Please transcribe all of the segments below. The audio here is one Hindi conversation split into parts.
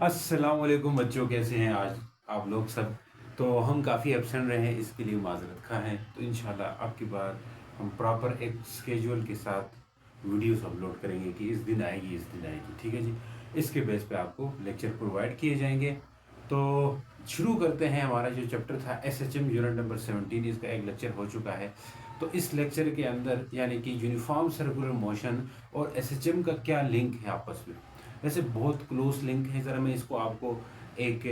अस्सलाम वालेकुम बच्चों, कैसे हैं आज आप लोग सब। तो हम काफ़ी एब्सेंट रहे हैं, इसके लिए माजरत खा है। तो इंशाल्लाह आपकी बार हम प्रॉपर एक स्केजुअल के साथ वीडियोस अपलोड करेंगे कि इस दिन आएगी, इस दिन आएगी, ठीक है जी। इसके बेस पे आपको लेक्चर प्रोवाइड किए जाएंगे। तो शुरू करते हैं। हमारा जो चैप्टर था SHM यूनिट नंबर 17, इसका एक लेक्चर हो चुका है। तो इस लेक्चर के अंदर यानी कि यूनिफॉर्म सर्कुलर मोशन और SHM का क्या लिंक है आपस में, वैसे बहुत क्लोज लिंक है। ज़रा मैं इसको आपको एक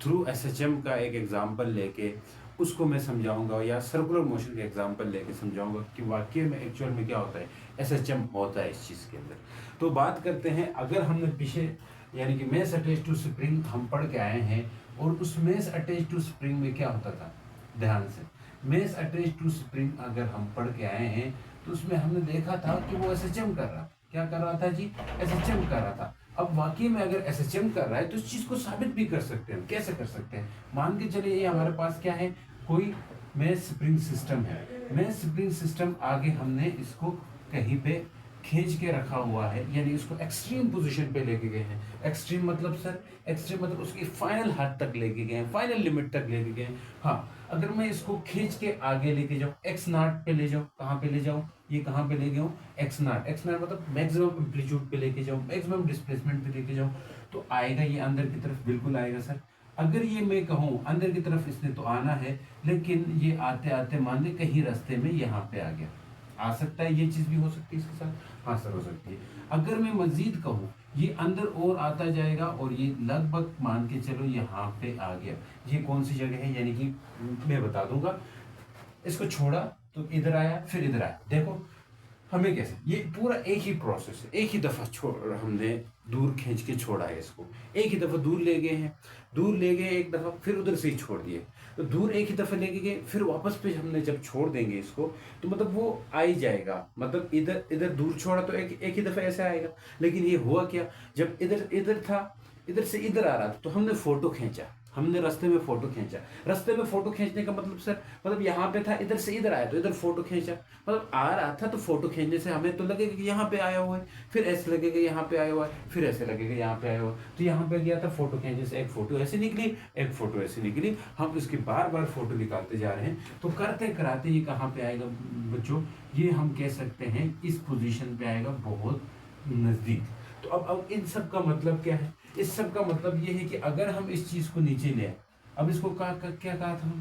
थ्रू SHM का एक एग्जांपल लेके उसको मैं समझाऊंगा, या सर्कुलर मोशन का एग्जांपल लेके समझाऊंगा कि वाकई में एक्चुअल में क्या होता है, SHM होता है इस चीज़ के अंदर। तो बात करते हैं, अगर हमने पीछे यानी कि मेस अटैच टू स्प्रिंग हम पढ़ के आए हैं, और उस मेस अटैच टू स्प्रिंग में क्या होता था, ध्यान से, मेस अटैच टू स्प्रिंग अगर हम पढ़ के आए हैं तो उसमें हमने देखा था कि वो SHM कर रहा, क्या कर रहा था जी, SHM कर रहा था। अब वाकई में अगर SHM कर रहा है तो इस चीज को साबित भी कर सकते हैं। कैसे कर सकते हैं, मान के चलिए ये हमारे पास क्या है, कोई मेस स्प्रिंग सिस्टम है। मेस स्प्रिंग सिस्टम आगे हमने इसको कहीं पे खींच के रखा हुआ है, यानी इसको एक्सट्रीम पोजीशन पे लेके गए हैं। एक्सट्रीम मतलब सर, एक्सट्रीम मतलब उसकी फाइनल हद तक लेके गए हैं, फाइनल लिमिट तक लेके गए हैं। हाँ, अगर मैं इसको खींच के आगे लेके जाऊँ, एक्स नॉट पे ले जाऊँ, कहाँ पे ले जाऊँ, ये कहाँ पे ले गया हूँ, एक्स नॉट। एक्स नॉट मतलब मैक्सिमम एम्पलीट्यूड पे लेके जाऊँ, मैक्सिमम डिस्प्लेसमेंट पे लेके जाऊँ, तो आएगा ये अंदर की तरफ, बिल्कुल आएगा सर। अगर ये मैं कहूँ अंदर की तरफ इसने तो आना है, लेकिन ये आते आते मान ले कहीं रास्ते में यहाँ पे आ गया, आ सकता है, ये चीज भी हो सकती है इसके साथ, हाँ सर हो सकती है। अगर मैं मजीद कहूँ ये अंदर और आता जाएगा, और ये लगभग मान के चलो यहाँ पे आ गया, ये कौन सी जगह है, यानी कि मैं बता दूंगा। इसको छोड़ा तो इधर आया, फिर इधर आया, देखो हमें कैसे, ये पूरा एक ही प्रोसेस है, एक ही दफा छोड़, हमने दूर खींच के छोड़ा है इसको, एक ही दफा दूर ले गए हैं, दूर ले गए एक दफा, फिर उधर से ही छोड़ दिए। तो दूर एक ही दफा लेके गए, फिर वापस पे हमने जब छोड़ देंगे इसको, तो मतलब वो आ ही जाएगा। मतलब इधर इधर दूर छोड़ा तो एक ही दफा ऐसे आएगा। लेकिन ये हुआ क्या, जब इधर इधर था, इधर से इधर आ रहा था, तो हमने फोटो खींचा, हमने रास्ते में फोटो खींचा। रास्ते में फोटो खींचने का मतलब सर, मतलब यहाँ पे था, इधर से इधर आया तो इधर फोटो खींचा। मतलब आ रहा था तो फोटो खींचने से हमें तो लगेगा कि यहाँ पे आया हुआ है, फिर ऐसे लगेगा यहाँ पे आया हुआ है, फिर ऐसे लगेगा यहाँ पे आया हुआ है। तो यहाँ पे गया था फोटो खींचने से, एक फोटो ऐसे निकली, एक फोटो ऐसे निकली, हम इसकी बार बार फोटो निकालते जा रहे हैं। तो करते कराते ये कहाँ पे आएगा बच्चों, ये हम कह सकते हैं इस पोजीशन पे आएगा, बहुत नजदीक। तो अब इन सब का मतलब क्या है, इस सब का मतलब ये है कि अगर हम इस चीज को नीचे ले आए, अब इसको क्या कहा था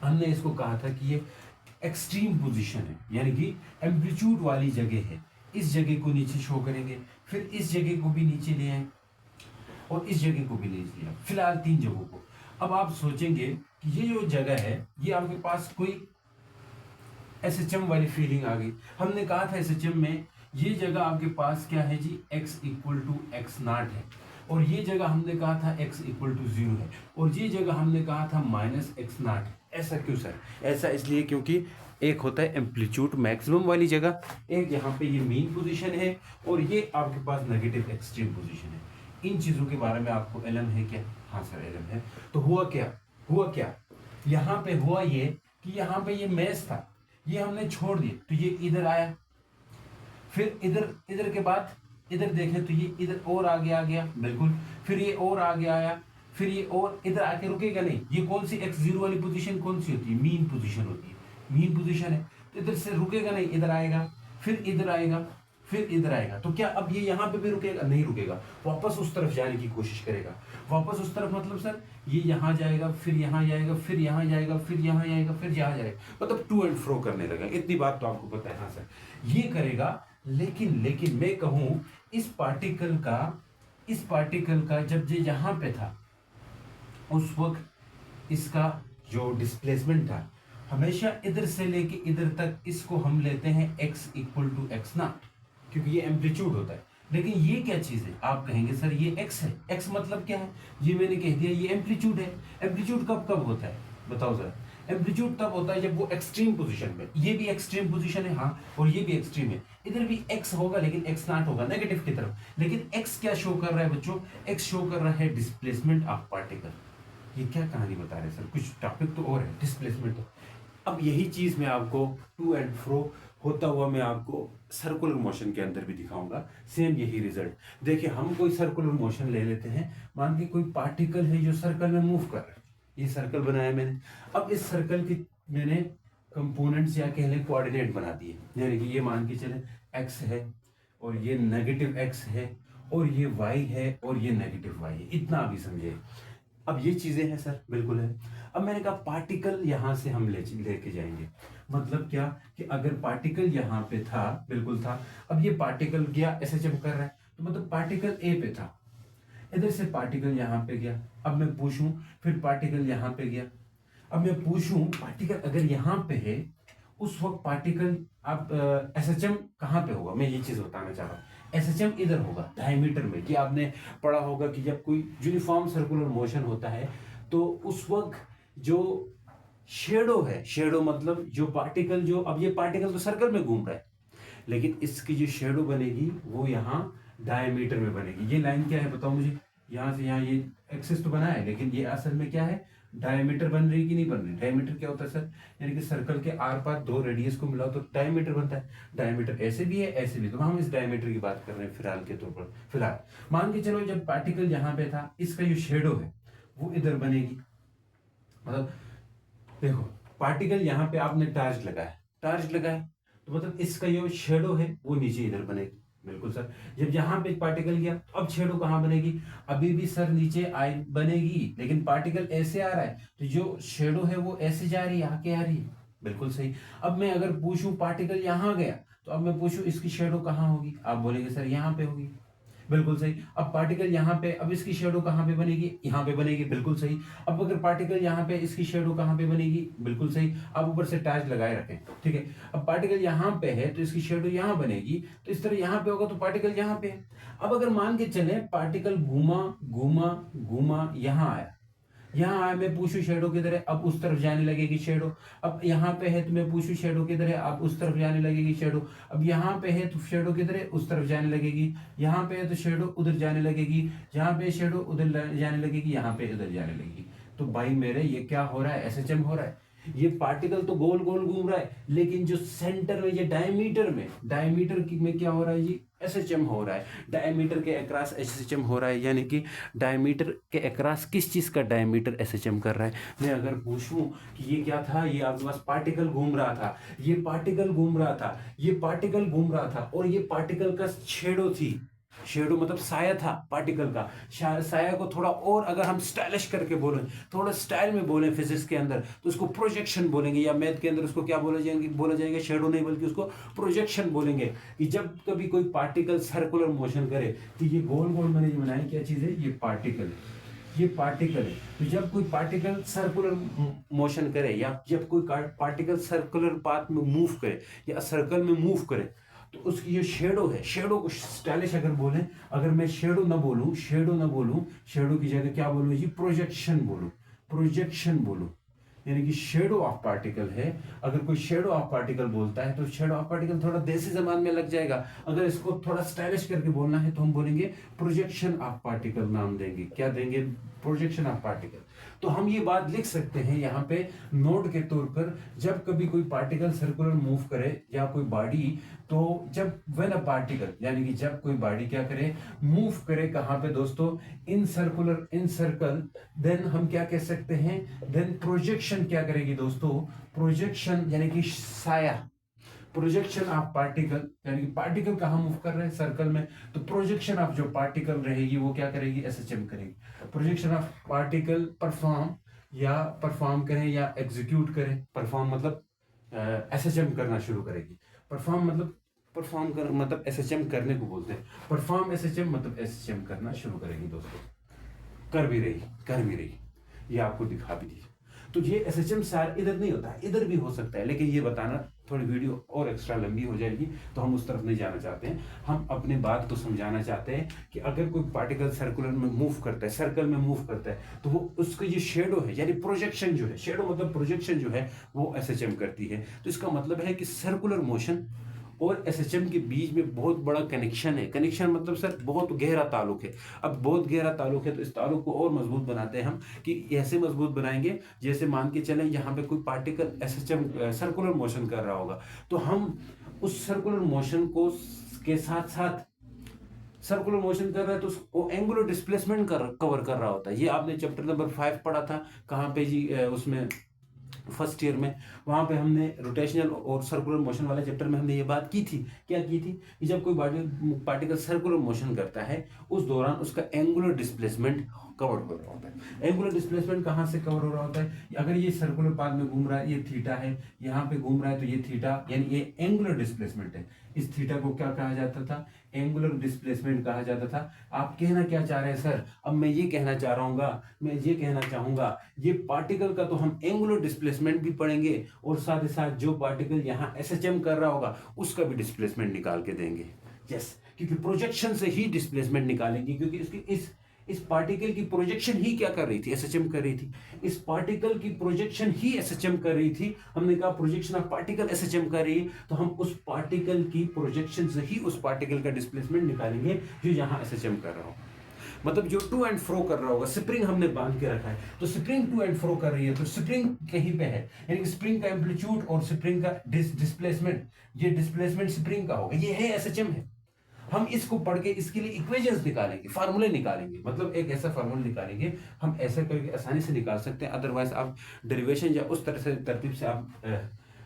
हमने इसको कहा था कि ये एक्सट्रीम पोजीशन है, यानी कि एम्पलीट्यूड वाली जगह है। इस जगह को नीचे शो करेंगे, फिर इस जगह को भी नीचे ले आए, और इस जगह को भी नीचे ले आए, फिलहाल तीन जगहों को। अब आप सोचेंगे कि ये जो जगह है, ये आपके पास कोई SHM वाली फीलिंग आ गई। हमने कहा था SHM में ये जगह आपके पास क्या है जी, x equal to x naught है, और ये जगह हमने कहा था x इक्वल टू 0 है, और ये जगह हमने कहा था माइनस एक्स नॉट है। ऐसा क्यों सर, ऐसा इसलिए क्योंकि एक होता है एम्पलीट्यूड मैक्सिमम वाली जगह, एक यहाँ पे ये मीन पोजीशन है, और ये आपके पास नेगेटिव एक्सट्रीम पोजीशन है। इन चीजों के बारे में आपको इल्म है क्या, हाँ सर इल्म है। तो हुआ क्या यहाँ पे, हुआ ये कि यहाँ पे ये मैच था, ये हमने छोड़ दिए तो ये इधर आया, फिर इधर इधर के बाद इधर देखें तो ये इधर और आगे आ गया, बिल्कुल, फिर ये और आगे आया, फिर ये और इधर आके रुकेगा नहीं। ये कौन सी x0 वाली पोजीशन कौन सी होती है, मीन पोजीशन होती है, मीन पोजीशन है, तो इधर से रुकेगा नहीं, इधर आएगा, फिर इधर आएगा, फिर इधर आएगा। तो क्या अब ये यहाँ पे भी रुकेगा, नहीं रुकेगा, वापस उस तरफ जाने की कोशिश करेगा। वापस उस तरफ मतलब सर, ये यहाँ जाएगा, फिर यहाँ जाएगा, फिर यहाँ जाएगा, फिर यहाँ जाएगा, फिर यहाँ जाएगा, मतलब टू एंड फ्रो करने लगा। इतनी बात तो आपको पता है, हाँ सर ये करेगा। लेकिन मैं कहूं इस पार्टिकल का जब ये यहाँ पे था, उस वक्त इसका जो डिस्प्लेसमेंट था, हमेशा इधर से लेके इधर तक इसको हम लेते हैं x equal to x naught, क्योंकि ये एम्पलीट्यूड होता है। लेकिन ये क्या चीज है, आप कहेंगे सर ये x है, x मतलब क्या है, ये मैंने कह दिया ये एम्पलीट्यूड है। एम्पलीट्यूड कब कब होता है बताओ जरा, एम्पलीट्यूड तब होता है जब वो एक्सट्रीम पोजीशन में, ये भी एक्सट्रीम पोजीशन है हाँ, और ये भी एक्सट्रीम है, इधर भी x होगा लेकिन x नॉट होगा नेगेटिव की तरफ। लेकिन x क्या शो कर रहा है बच्चों, x शो कर रहा है डिस्प्लेसमेंट ऑफ पार्टिकल। ये क्या कहानी बता रहे हैं सर, कुछ टॉपिक तो और है, डिस्प्लेसमेंट तो। अब यही चीज मैं आपको टू एंड फ्रो होता हुआ मैं आपको सर्कुलर मोशन के अंदर भी दिखाऊंगा, सेम यही रिजल्ट। देखिए हम कोई सर्कुलर मोशन ले लेते हैं, मान के कोई पार्टिकल है जो सर्कल में मूव कर रहा है, ये सर्कल बनाया मैंने, अब इस सर्कल की मैंने कंपोनेंट्स या कह लें कोऑर्डिनेट बना दिए, यानी कि ये मान के चले एक्स है और ये नेगेटिव एक्स है और ये वाई है और ये नेगेटिव वाई है, इतना अभी समझे। अब ये चीजें हैं सर, बिल्कुल है। अब मैंने कहा पार्टिकल यहां से हम लेके जाएंगे, मतलब क्या कि अगर पार्टिकल यहाँ पे था, बिल्कुल था, अब ये पार्टिकल गया एसएचएम कर रहा है, तो मतलब पार्टिकल ए पे था, इधर से पार्टिकल यहाँ पे गया, अब मैं पूछूं फिर पार्टिकल यहाँ पे गया, अब मैं पूछूं पार्टिकल अगर यहाँ पे है उस वक्त पार्टिकल आप एसएचएम कहाँ पे होगा, मैं ये चीज बताना चाह रहा हूँ। एसएचएम इधर होगा डायमीटर में, कि आपने पढ़ा होगा कि जब कोई यूनिफॉर्म सर्कुलर मोशन होता है तो उस वक्त जो शेडो है, शेडो मतलब जो पार्टिकल, जो अब ये पार्टिकल तो सर्कल में घूम रहा है, लेकिन इसकी जो शेडो बनेगी वो यहाँ डायमीटर में बनेगी। ये लाइन क्या है बताओ मुझे, यहाँ से यहाँ ये एक्सिस तो बना है, लेकिन ये असल में क्या है, डायमीटर बन रही कि नहीं बन रही। डायमीटर क्या होता है सर, यानी कि सर्कल के आर पार दो रेडियस को मिलाओ तो डायमीटर बनता है। डायमीटर ऐसे भी है ऐसे भी, तो हम इस डायमीटर की बात कर रहे हैं फिलहाल के तौर पर। फिलहाल मान के चलो जब पार्टिकल यहाँ पे था, इसका जो शेडो है वो इधर बनेगी, मतलब देखो पार्टिकल यहाँ पे आपने टार्च लगाया, टार्च लगाया तो मतलब इसका जो शेडो है वो नीचे इधर बनेगी, बिल्कुल सर। जब यहाँ पे पार्टिकल गया तो अब शेडो कहाँ बनेगी, अभी भी सर नीचे आई बनेगी, लेकिन पार्टिकल ऐसे आ रहा है तो जो शेडो है वो ऐसे जा रही है, आके आ रही है, बिल्कुल सही। अब मैं अगर पूछूं पार्टिकल यहाँ गया तो अब मैं पूछूं इसकी शेडो कहाँ होगी, आप बोलेंगे सर यहाँ पे होगी, बिल्कुल सही। अब पार्टिकल यहाँ पे, अब इसकी शेडो कहाँ पे बनेगी, यहाँ पे बनेगी, बिल्कुल सही। अब अगर पार्टिकल यहाँ पे, इसकी शेडो कहाँ पे बनेगी, बिल्कुल सही। अब ऊपर से टैच लगाए रखें, ठीक है। अब पार्टिकल यहाँ पे है तो इसकी शेडो यहाँ बनेगी, तो इस तरह यहाँ पे होगा तो पार्टिकल यहाँ पे है। अब अगर मान के चले पार्टिकल घूमा घूमा घूमा यहाँ आया, यहाँ आया, मैं पूछूं शेडो किधर है, अब उस तरफ जाने लगेगी शेडो। अब यहाँ पे है तो मैं पूछूं शेडो किधर है, अब उस तरफ जाने लगेगी शेडो। अब यहाँ पे है तो शेडो किधर है, उस तरफ जाने लगेगी। यहाँ पे है तो शेडो उधर जाने लगेगी, जहाँ पे शेडो उधर जाने लगेगी, यहाँ पे उधर जाने लगेगी। तो भाई मेरे ये क्या हो रहा है, एसएचएम हो रहा है। ये पार्टिकल तो गोल गोल घूम रहा है, लेकिन जो सेंटर में, ये डायमीटर में, डायमीटर में क्या हो रहा है जी, एसएचएम हो रहा है। डायमीटर के अक्रॉस एसएचएम हो रहा है, यानी कि डायमीटर के अक्रॉस किस चीज का डायमीटर एसएचएम कर रहा है। मैं अगर पूछूं कि ये क्या था, ये आपके पास पार्टिकल घूम रहा था, ये पार्टिकल घूम रहा था, ये पार्टिकल घूम रहा था, और ये पार्टिकल का शेडो थी, शेडो मतलब साया था पार्टिकल का। साया को थोड़ा और अगर हम स्टाइलिश करके बोलें, थोड़ा स्टाइल में बोलें फिजिक्स के अंदर, तो उसको प्रोजेक्शन बोलेंगे, या मैथ के अंदर उसको क्या बोला जाएगा, शेडो नहीं बल्कि उसको प्रोजेक्शन बोलेंगे। कि जब कभी कोई पार्टिकल सर्कुलर मोशन करे तो ये गोल गोल मैंने बनाई क्या चीज है, ये पार्टिकल है, ये पार्टिकल है। तो जब कोई पार्टिकल सर्कुलर मोशन करे, या जब कोई पार्टिकल सर्कुलर पाथ में मूव करे या सर्कल में मूव करे, तो उसकी जो शेडो है, शेडो को स्टाइलिश अगर बोले, अगर मैं शेडो ना बोलूं, शेडो की जगह क्या बोलूं जी, प्रोजेक्शन बोलूं, प्रोजेक्शन बोलूं, यानी कि शेडो ऑफ पार्टिकल है। अगर कोई शेडो ऑफ पार्टिकल बोलता है तो शेडो ऑफ पार्टिकल थोड़ा देसी जबान में लग जाएगा। अगर इसको थोड़ा स्टाइलिश करके बोलना है तो हम बोलेंगे प्रोजेक्शन ऑफ पार्टिकल, नाम देंगे, क्या देंगे, प्रोजेक्शन ऑफ पार्टिकल। तो हम ये बात लिख सकते हैं यहाँ पे नोट के तौर पर, जब कभी कोई पार्टिकल सर्कुलर मूव करे या कोई बॉडी, तो जब व्हेन अ पार्टिकल, यानी कि जब कोई बॉडी क्या करे, मूव करे, कहाँ पे दोस्तों, इन सर्कल, देन हम क्या कह सकते हैं, देन प्रोजेक्शन क्या करेगी दोस्तों, प्रोजेक्शन यानी कि साया, प्रोजेक्शन ऑफ पार्टिकल, यानी कि पार्टिकल कहाँ मूव कर रहे हैं, सर्कल में, तो प्रोजेक्शन ऑफ जो पार्टिकल रहेगी वो क्या करेगी, एसएचएम करेगी। प्रोजेक्शन ऑफ पार्टिकल परफॉर्म करें या एग्जीक्यूट करें, परफॉर्म मतलब एसएचएम करना शुरू करेगी। मतलब एसएचएम करने को बोलते हैं, परफॉर्म एसएचएम मतलब एसएचएम करना शुरू करेगी दोस्तों, कर भी रही, ये आपको दिखा भी दी। तो ये एसएचएम सार इधर नहीं होता है, इधर भी हो सकता है, लेकिन ये बताना थोड़ी वीडियो और एक्स्ट्रा लंबी हो जाएगी, तो हम उस तरफ नहीं जाना चाहते हैं। हम अपनी बात को समझाना चाहते हैं कि अगर कोई पार्टिकल सर्कुलर में मूव करता है, सर्कल में मूव करता है, तो वो उसकी जो शेडो है, यानी प्रोजेक्शन जो है, शेडो मतलब प्रोजेक्शन जो है, वो एसएचएम करती है। तो इसका मतलब है कि सर्कुलर मोशन और एसएचएम के बीच में बहुत बड़ा कनेक्शन है। कनेक्शन मतलब सर बहुत गहरा ताल्लुक है। अब बहुत गहरा ताल्लुक है तो इस ताल्लुक को और मजबूत बनाते हैं हम, कि ऐसे मजबूत बनाएंगे जैसे मान के चलें यहाँ पे कोई पार्टिकल एसएचएम सर्कुलर मोशन कर रहा होगा, तो हम उस सर्कुलर मोशन को के साथ साथ सर्कुलर मोशन कर रहा है तो उसको एंगुलर डिस्प्लेसमेंट कवर कर रहा होता है। ये आपने चैप्टर नंबर 5 पढ़ा था, कहाँ पे जी, उसमें फर्स्ट ईयर में। वहां पे हमने रोटेशनल और सर्कुलर मोशन वाले चैप्टर में हमने ये बात की थी। क्या की थी कि जब कोई पार्टिकल सर्कुलर मोशन करता है उस दौरान उसका एंगुलर डिस्प्लेसमेंट कवर हो रहा होता है। एंगुलर डिस्प्लेसमेंट कहाँ से कवर हो रहा होता है? अगर ये सर्कुलर पाथ में घूम रहा है, ये थीटा है, यहाँ पे घूम रहा है तो ये थीटा, यानी ये एंगुलर डिस्प्लेसमेंट है। इस थीटा को क्या कहा जाता था? एंगुलर डिस्प्लेसमेंट कहा जाता था। आप कहना क्या चाह रहे हैं सर? अब मैं ये कहना चाहूंगा ये पार्टिकल का तो हम एंगुलर डिस्प्लेसमेंट भी पढ़ेंगे और साथ ही साथ जो पार्टिकल यहाँ एसएचएम कर रहा होगा उसका भी डिस्प्लेसमेंट निकाल के देंगे। यस, क्योंकि प्रोजेक्शन से ही डिस्प्लेसमेंट निकालेंगे, क्योंकि इसकी इस पार्टिकल की प्रोजेक्शन ही क्या कर रही थी? एसएचएम कर रही थी। इस पार्टिकल की प्रोजेक्शन ही एसएचएम कर रही थी। हमने कहा प्रोजेक्शन ऑफ पार्टिकल एसएचएम कर रही है, तो हम उस पार्टिकल की प्रोजेक्शन से ही उस पार्टिकल का डिस्प्लेसमेंट निकालेंगे जो यहां एसएचएम कर रहा हो। मतलब जो टू एंड फ्रो कर रहा होगा, स्प्रिंग हमने बांध के रखा है तो स्प्रिंग टू एंड फ्रो कर रही है, तो स्प्रिंग कहीं पे है, यानी स्प्रिंग का एम्पलीट्यूड और स्प्रिंग का डिस्प्लेसमेंट, ये डिस्प्लेसमेंट स्प्रिंग का होगा, ये है एसएचएम है। हम इसको पढ़ के इसके लिए इक्वेशंस निकालेंगे, फार्मूले निकालेंगे, मतलब एक ऐसा फार्मूला निकालेंगे, हम ऐसा करके आसानी से निकाल सकते हैं। अदरवाइज आप डेरिवेशन या उस तरह से तरतीब से आप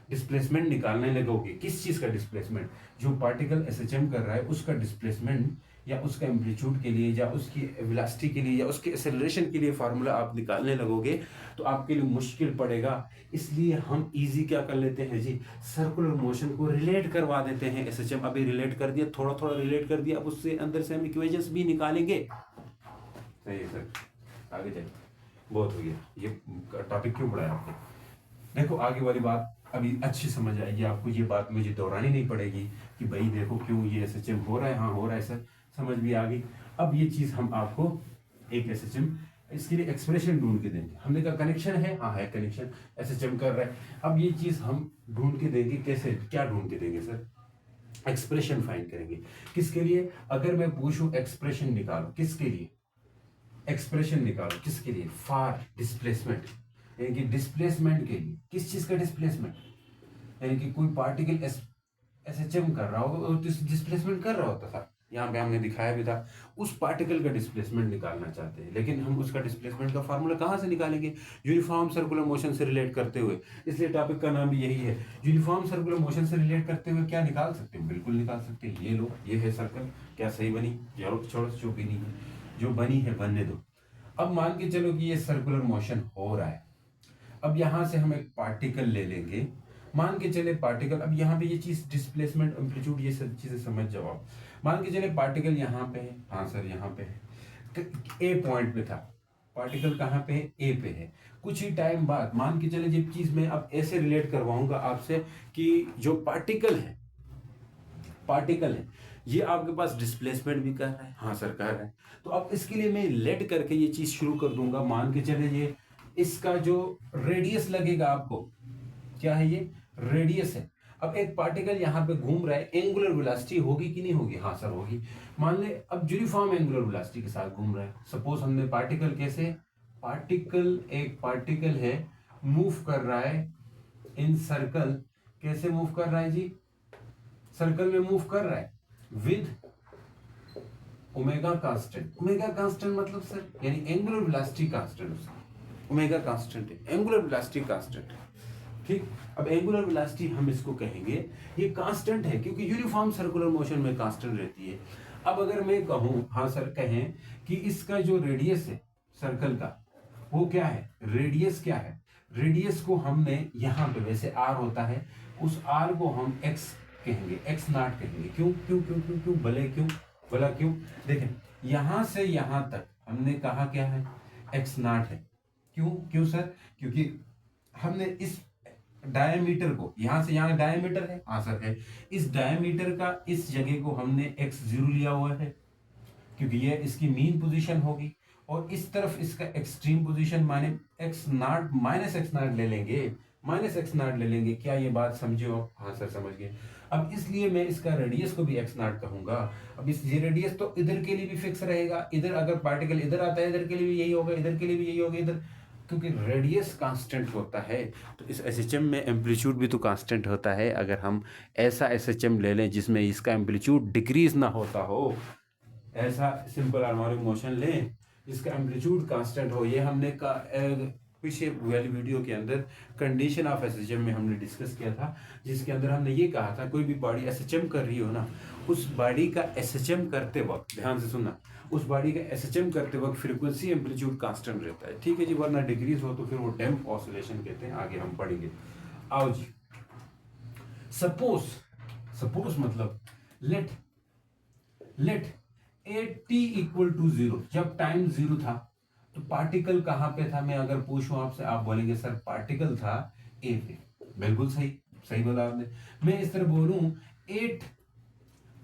डिस्प्लेसमेंट निकालने लगोगे। किस चीज का डिस्प्लेसमेंट? जो पार्टिकल एसएचएम कर रहा है उसका डिस्प्लेसमेंट या उसका एम्पलीट्यूड के लिए या उसकी वेलोसिटी के लिए या उसके एक्सेलरेशन के लिए फार्मूला आप निकालने लगोगे तो आपके लिए मुश्किल पड़ेगा। इसलिए हम इजी क्या कर लेते हैं जी, सर्कुलर मोशन को रिलेट करवा देते हैं। एसएचएम अभी रिलेट कर दिया, थोड़ा थोड़ा रिलेट कर दिया, अब उससे अंदर से हम इक्वेशंस भी निकालेंगे। सही है सर, आगे चलिए, बहुत हो गया, ये टॉपिक क्यों पढ़ाया आपने? देखो आगे वाली बात अभी अच्छी समझ आएगी आपको, ये बात मुझे दोहरानी नहीं पड़ेगी कि भाई देखो क्यों ये एसएचएम हो रहा है। हाँ हो रहा है सर, समझ भी आ गई। अब ये चीज हम आपको एक एसएचएम, इसके लिए एक्सप्रेशन ढूंढ के देंगे। हमने कहा कनेक्शन है, हाँ है कनेक्शन, एसएचएम कर रहा है। अब ये चीज हम ढूंढ के देंगे, कैसे, क्या ढूंढ के देंगे सर? एक्सप्रेशन फाइंड करेंगे। किसके लिए? अगर मैं पूछूं एक्सप्रेशन निकालो, किसके लिए एक्सप्रेशन निकालो? किसके लिए? फॉर डिस्प्लेसमेंट, यानी कि डिस्प्लेसमेंट के लिए। किस चीज का डिस्प्लेसमेंट? यानी कि कोई पार्टिकल एसएचएम कर रहा होगा और डिस्प्लेसमेंट कर रहा होता था, यहाँ पे हमने दिखाया भी था। उस पार्टिकल का डिस्प्लेसमेंट निकालना चाहते हैं, लेकिन हम उसका डिस्प्लेसमेंट का फार्मूला कहाँ से निकालेंगे? यूनिफॉर्म सर्कुलर मोशन से रिलेट करते हुए। इसलिए टॉपिक का नाम भी यही है। यूनिफॉर्म सर्कुलर मोशन से रिलेट करते हुए क्या निकाल सकते हैं? बिल्कुल निकाल सकते हैं। ये लो, ये है सर्कल, क्या सही बनी? यारो छोड़ो, जो भी नहीं है, जो बनी है बनने दो। अब मान के चलो कि ये सर्कुलर मोशन हो रहा है। अब यहां से हम एक पार्टिकल ले लेंगे, मान के चले पार्टिकल, अब यहाँ पे ये चीज डिस्प्लेसमेंट, एम्पलीट्यूड, ये सब चीजें समझ जाओ आप। मान के चले पार्टिकल यहाँ पे है, हाँ सर यहाँ पे है, ए पॉइंट पे था पार्टिकल, कहाँ पे है? ए पे है। कुछ ही टाइम बाद मान के चले जब चीज मैं अब ऐसे रिलेट करवाऊंगा आपसे कि जो पार्टिकल है ये आपके पास डिस्प्लेसमेंट भी कर रहा है, हाँ सर कर रहा है। तो अब इसके लिए मैं लेट करके ये चीज शुरू कर दूंगा। मान के चले ये इसका जो रेडियस लगेगा आपको, क्या है ये? रेडियस है। अब एक पार्टिकल यहाँ पे घूम रहा है, एंगुलर वेलोसिटी होगी कि नहीं होगी? हाँ सर होगी। मान ले अब यूनिफॉर्म एंगुलर वेलोसिटी के साथ घूम रहा है। सपोज हमने पार्टिकल, कैसे एक पार्टिकल है, मूव कर रहा है इन सर्कल। कैसे मूव कर रहा है जी? सर्कल में मूव कर रहा है with omega constant. Omega constant मतलब सर, यानी एंगुलर वेलोसिटी कांस्टेंट, उसका ओमेगा कांस्टेंट है, एंगुलर वेलोसिटी कांस्टेंट। ठीक, अब एंगुलर वेलोसिटी हम इसको कहेंगे, ये कांस्टेंट है क्योंकि यूनिफॉर्म सर्कुलर मोशन में कांस्टेंट रहती है। अब अगर मैं कहूं, हाँ सर कहें कि इसका जो रेडियस है सर्कल का, वो क्या है? रेडियस क्या है? रेडियस को हमने यहाँ पे, वैसे आर होता है, उस आर को हम एक्स कहेंगे, एक्स नॉट कहेंगे। क्यों क्यों क्यों क्यों क्यों भले क्यों भला क्यों? देखें यहां से यहां तक हमने कहा क्या है? एक्स नॉट है। क्यों क्यों सर? क्योंकि हमने इस डायमीटर को, यहां से यहां डायमीटर है, हाँ सर है, इस डायमीटर का इस जगह को हमने x0 लिया हुआ है क्योंकि ये इसकी मीन पोजीशन होगी, और इस तरफ इसका एक्सट्रीम पोजीशन माने x not minus X not ले लेंगे, माइनस एक्स नॉट ले लेंगे। क्या ये बात समझे हो? हाँ सर समझ गए। अब इसलिए मैं इसका रेडियस को भी एक्स नॉट कहूंगा। अब इस ये रेडियस तो इधर के लिए भी फिक्स रहेगा, इधर अगर पार्टिकल इधर आता है इधर के लिए भी यही होगा, इधर के लिए भी यही होगा, इधर क्योंकि रेडियस कांस्टेंट होता है तो इस एसएचएम में एम्पलीट्यूड भी तो कांस्टेंट होता है। अगर हम ऐसा एसएचएम ले लें जिसमें इसका एम्पलीट्यूड डिक्रीज ना होता हो, ऐसा सिंपल हार्मोनिक मोशन लें जिसका एम्पलीट्यूड कांस्टेंट हो, ये हमने पीछे वाली वीडियो के अंदर कंडीशन ऑफ एसएचएम में हमने डिस्कस किया था, जिसके अंदर हमने ये कहा था कोई भी बॉडी एसएचएम कर रही हो ना, उस बॉडी का एसएचएम करते वक्त ध्यान से सुनना, उस बॉडी का एसएचएम करते वक्त फ्रीक्वेंसी एम्पलीट्यूड कांस्टेंट रहता है, ठीक है जी, वरना डिक्रीज हो तो फिर वो डैम्प ऑसिलेशन कहते हैं, आगे हम पढ़ेंगे। आओ जी, सपोज मतलब let a t equal to 0, जब टाइम 0 था तो पार्टिकल कहां पे था, मैं अगर पूछूं आपसे, आप बोलेंगे सर पार्टिकल था ए पे। बिल्कुल सही, सही बोला आपने। मैं इस तरह बोलूं 8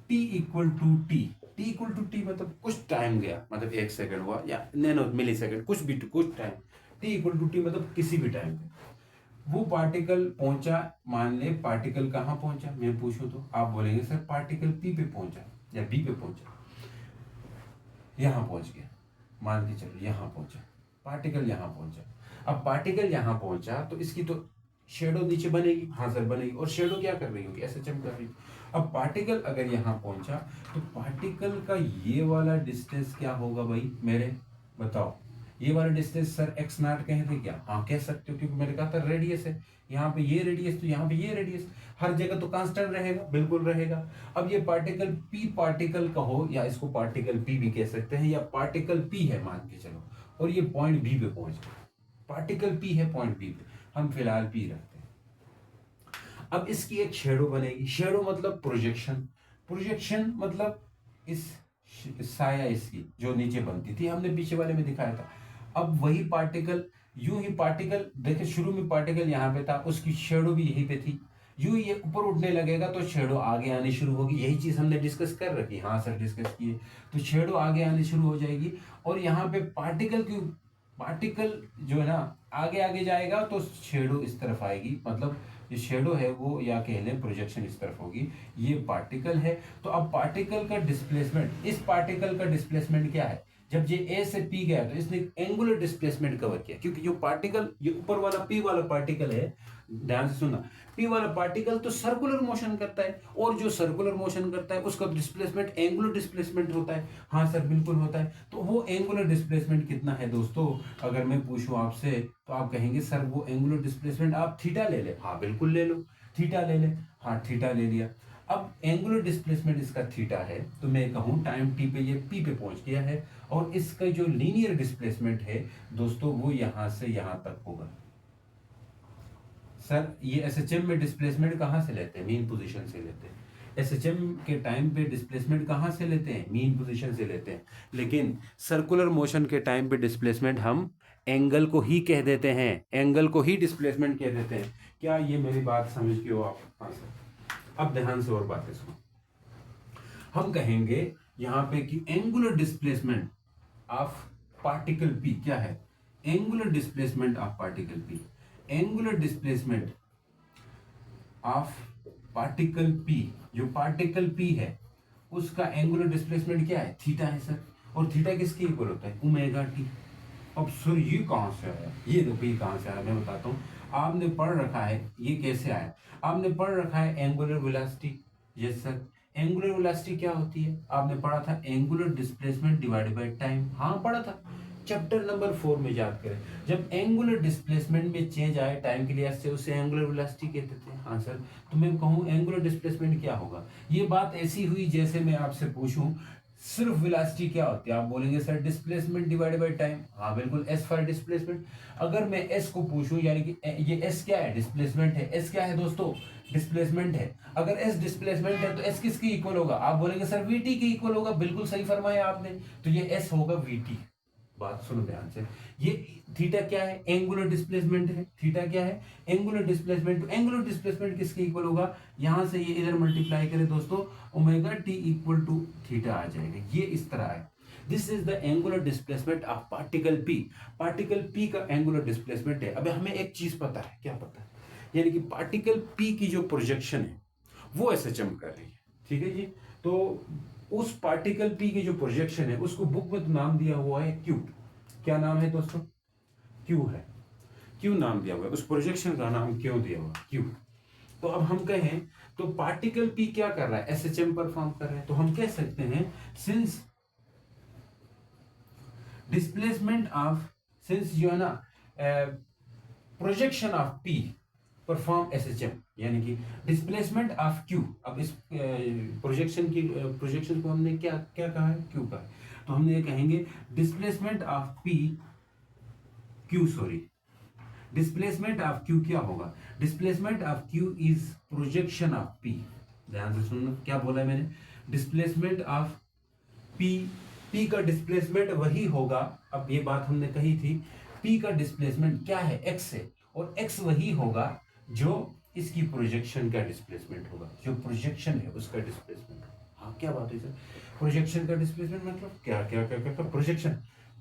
t equal to t, t equal to t मतलब कुछ टाइम गया, मतलब 1 सेकंड हुआ या नैनो मिली सेकंड, कुछ भी कुछ time, t equal to t मतलब किसी भी टाइम पे वो पार्टिकल पहुंचा। मान ले पार्टिकल कहां पहुंचा, मैं पूछूं तो आप बोलेंगे सर पार्टिकल पी पे पहुंचा या बी पे पहुंचा, यहां पहुंच गया, मान के चलो यहां पहुंचा पार्टिकल, यहां पहुंचा। अब पार्टिकल यहां पहुंचा तो इसकी तो शेडो नीचे बनेगी, हाँ सर बनेगी, और शेडो क्या कर रही होगी, एसएचएम कर रही। अब पार्टिकल अगर यहां पहुंचा तो पार्टिकल का ये वाला डिस्टेंस क्या होगा भाई मेरे, बताओ, ये वाला डिस्टेंस सर एक्स नॉट कहते क्या, हाँ कह सकते हो, क्योंकि मैंने कहा था रेडियस है, यहाँ पे ये रेडियस तो यहाँ पे ये रेडियस, हर जगह तो कांस्टेंट रहेगा, बिल्कुल रहेगा। अब ये पार्टिकल पी पार्टिकल कहो या इसको पार्टिकल पी भी कह सकते हैं, या पार्टिकल पी है मान के चलो, और ये पॉइंट बी पे पहुंच गया, पार्टिकल पी है पॉइंट बी पे, हम फिलहाल पी रखते हैं। अब इसकी एक शेडो बनेगी, शेडो मतलब प्रोजेक्शन, प्रोजेक्शन मतलब इस साया इसकी जो नीचे बनती थी, हमने पीछे वाले में दिखाया था। अब वही पार्टिकल यूं ही पार्टिकल देखिए, शुरू में पार्टिकल यहाँ पे था, उसकी शेडो भी यहीं पे थी, यूं ये ऊपर उठने लगेगा तो शेडो आगे आनी शुरू होगी, यही चीज हमने डिस्कस कर रखी, हाँ सर डिस्कस किए, तो शेडो आगे आनी शुरू हो जाएगी, और यहाँ पे पार्टिकल जो है ना आगे आगे जाएगा तो शेडो इस तरफ आएगी, मतलब ये शेडो है वो, या कह लें प्रोजेक्शन इस तरफ होगी, ये पार्टिकल है। तो अब पार्टिकल का डिस्प्लेसमेंट, इस पार्टिकल का डिस्प्लेसमेंट क्या है, जब ये ए से पी गया तो इसने एंगुलर डिस्प्लेसमेंट कवर किया, क्योंकि जो पार्टिकल ये ऊपर वाला पी वाला पार्टिकल है, ध्यान से सुनना, पी वाला पार्टिकल तो सर्कुलर मोशन करता है, और जो सर्कुलर मोशन करता है उसका डिस्प्लेसमेंट एंगुलर डिस्प्लेसमेंट होता है, हाँ सर बिल्कुल होता है। तो वो एंगुलर डिस्प्लेसमेंट कितना है दोस्तों, अगर मैं पूछूं आपसे तो आप कहेंगे सर वो एंगुलर डिस्प्लेसमेंट आप थीटा ले ले, हाँ बिल्कुल ले लो, थीटा ले ले, हाँ थीटा ले लिया। अब एंगुलर डिस्प्लेसमेंट इसका थीटा है, तो मैं कहूं टाइम टी पे ये पी पे पहुंच गया है, और इसका जो लीनियर डिस्प्लेसमेंट है दोस्तों वो यहां से यहां तक होगा। सर ये एसएचएम में डिस्प्लेसमेंट कहां से लेते हैं, मीन पोजीशन से लेते हैं, एसएचएम के टाइम पे डिस्प्लेसमेंट कहां से लेते हैं, मीन पोजीशन से लेते हैं, लेकिन सर्कुलर मोशन के टाइम पे डिस्प्लेसमेंट हम एंगल को ही कह देते हैं, एंगल को ही डिस्प्लेसमेंट कह देते हैं। क्या ये मेरी बात समझ गए हो आप, हाँ सर। अब ध्यान से और बातें सुनो, हम कहेंगे यहां पे कि angular displacement of particle P क्या है, angular displacement of particle P, angular displacement of particle P, जो पार्टिकल पी है उसका एंगुलर डिस्प्लेसमेंट क्या है, थीटा है सर, और थीटा किसके इक्वल होता है, ओमेगा टी। अब सर ये कहां से आया, ये देखो ये कहां से आया, मैं बताता हूं, आपने पढ़ रखा है ये कैसे आया, आपने पढ़ रखा है angular velocity, yes sir, angular velocity क्या होती है, आपने पढ़ा था angular displacement divided by time, हाँ पढ़ा था, चैप्टर नंबर 4 में याद करें, जब एंगुलर डिस्प्लेसमेंट में चेंज आए टाइम के लिए से उसे एंगुलर वेलोसिटी कहते थे, हाँ सर। तो मैं कहूँ एंगुलर डिस्प्लेसमेंट क्या होगा, ये बात ऐसी हुई जैसे मैं आपसे पूछूं सिर्फ वेलोसिटी क्या होती है, आप बोलेंगे sir displacement divided by time, हाँ बिल्कुल, एस फॉर डिस्प्लेसमेंट। अगर मैं एस को पूछूं, यानी कि ये एस क्या है, डिस्प्लेसमेंट है, एस क्या है दोस्तों, डिस्प्लेसमेंट है, अगर एस डिस्प्लेसमेंट है तो एस किसके इक्वल होगा, आप बोलेंगे सर वीटी के इक्वल होगा, बिल्कुल सही फरमाया आपने, तो ये एस होगा वीटी। बात सुनो ध्यान से, ये थीटा क्या है, एंगुलर डिस्प्लेसमेंट है, थीटा क्या है, एंगुलर डिस्प्लेसमेंट, तो एंगुलर डिस्प्लेसमेंट किसके इक्वल होगा, यहां से ये इधर मल्टीप्लाई करें दोस्तों, omega T equal to theta आ जाएगा, ये इस तरह है। This is the angular displacement of particle P, particle P का एंगुलर डिस्प्लेसमेंट है। अब हमें एक चीज पता है, क्या पता है, यानी कि पार्टिकल पी की जो प्रोजेक्शन है वो एसएचएम कर रही है, ठीक है जी। तो उस पार्टिकल पी की जो प्रोजेक्शन है उसको बुक में तो नाम दिया हुआ है क्यू, क्या नाम है दोस्तों, क्यू है। क्यों नाम दिया हुआ है, उस प्रोजेक्शन का नाम क्यों दिया हुआ, क्यों। तो अब हम कहें तो पार्टिकल पी क्या कर रहा है, एसएचएम परफॉर्म कर रहा है, तो हम कह सकते हैं सिंस डिस्प्लेसमेंट ऑफ, सिंस जो है ना projection of P perform SHM, यानी कि डिस्प्लेसमेंट ऑफ क्यू। अब इस प्रोजेक्शन को हमने क्या क्या कहा है, क्यू कहा है, तो हमने ये कहेंगे displacement of P Q, sorry, displacement of Q क्या होगा, displacement of Q is projection of P. ध्यान से सुनना क्या बोला है मैंने, डिस्प्लेसमेंट ऑफ पी, पी का डिस्प्लेसमेंट वही होगा, अब ये बात हमने कही थी, पी का डिस्प्लेसमेंट क्या है, एक्स है, और एक्स वही होगा जो इसकी प्रोजेक्शन का डिस्प्लेसमेंट होगा, जो प्रोजेक्शन है उसका डिस्प्लेसमेंट। हाँ क्या बात है सर, प्रोजेक्शन का डिस्प्लेसमेंट मतलब क्या क्या क्या क्या, प्रोजेक्शन,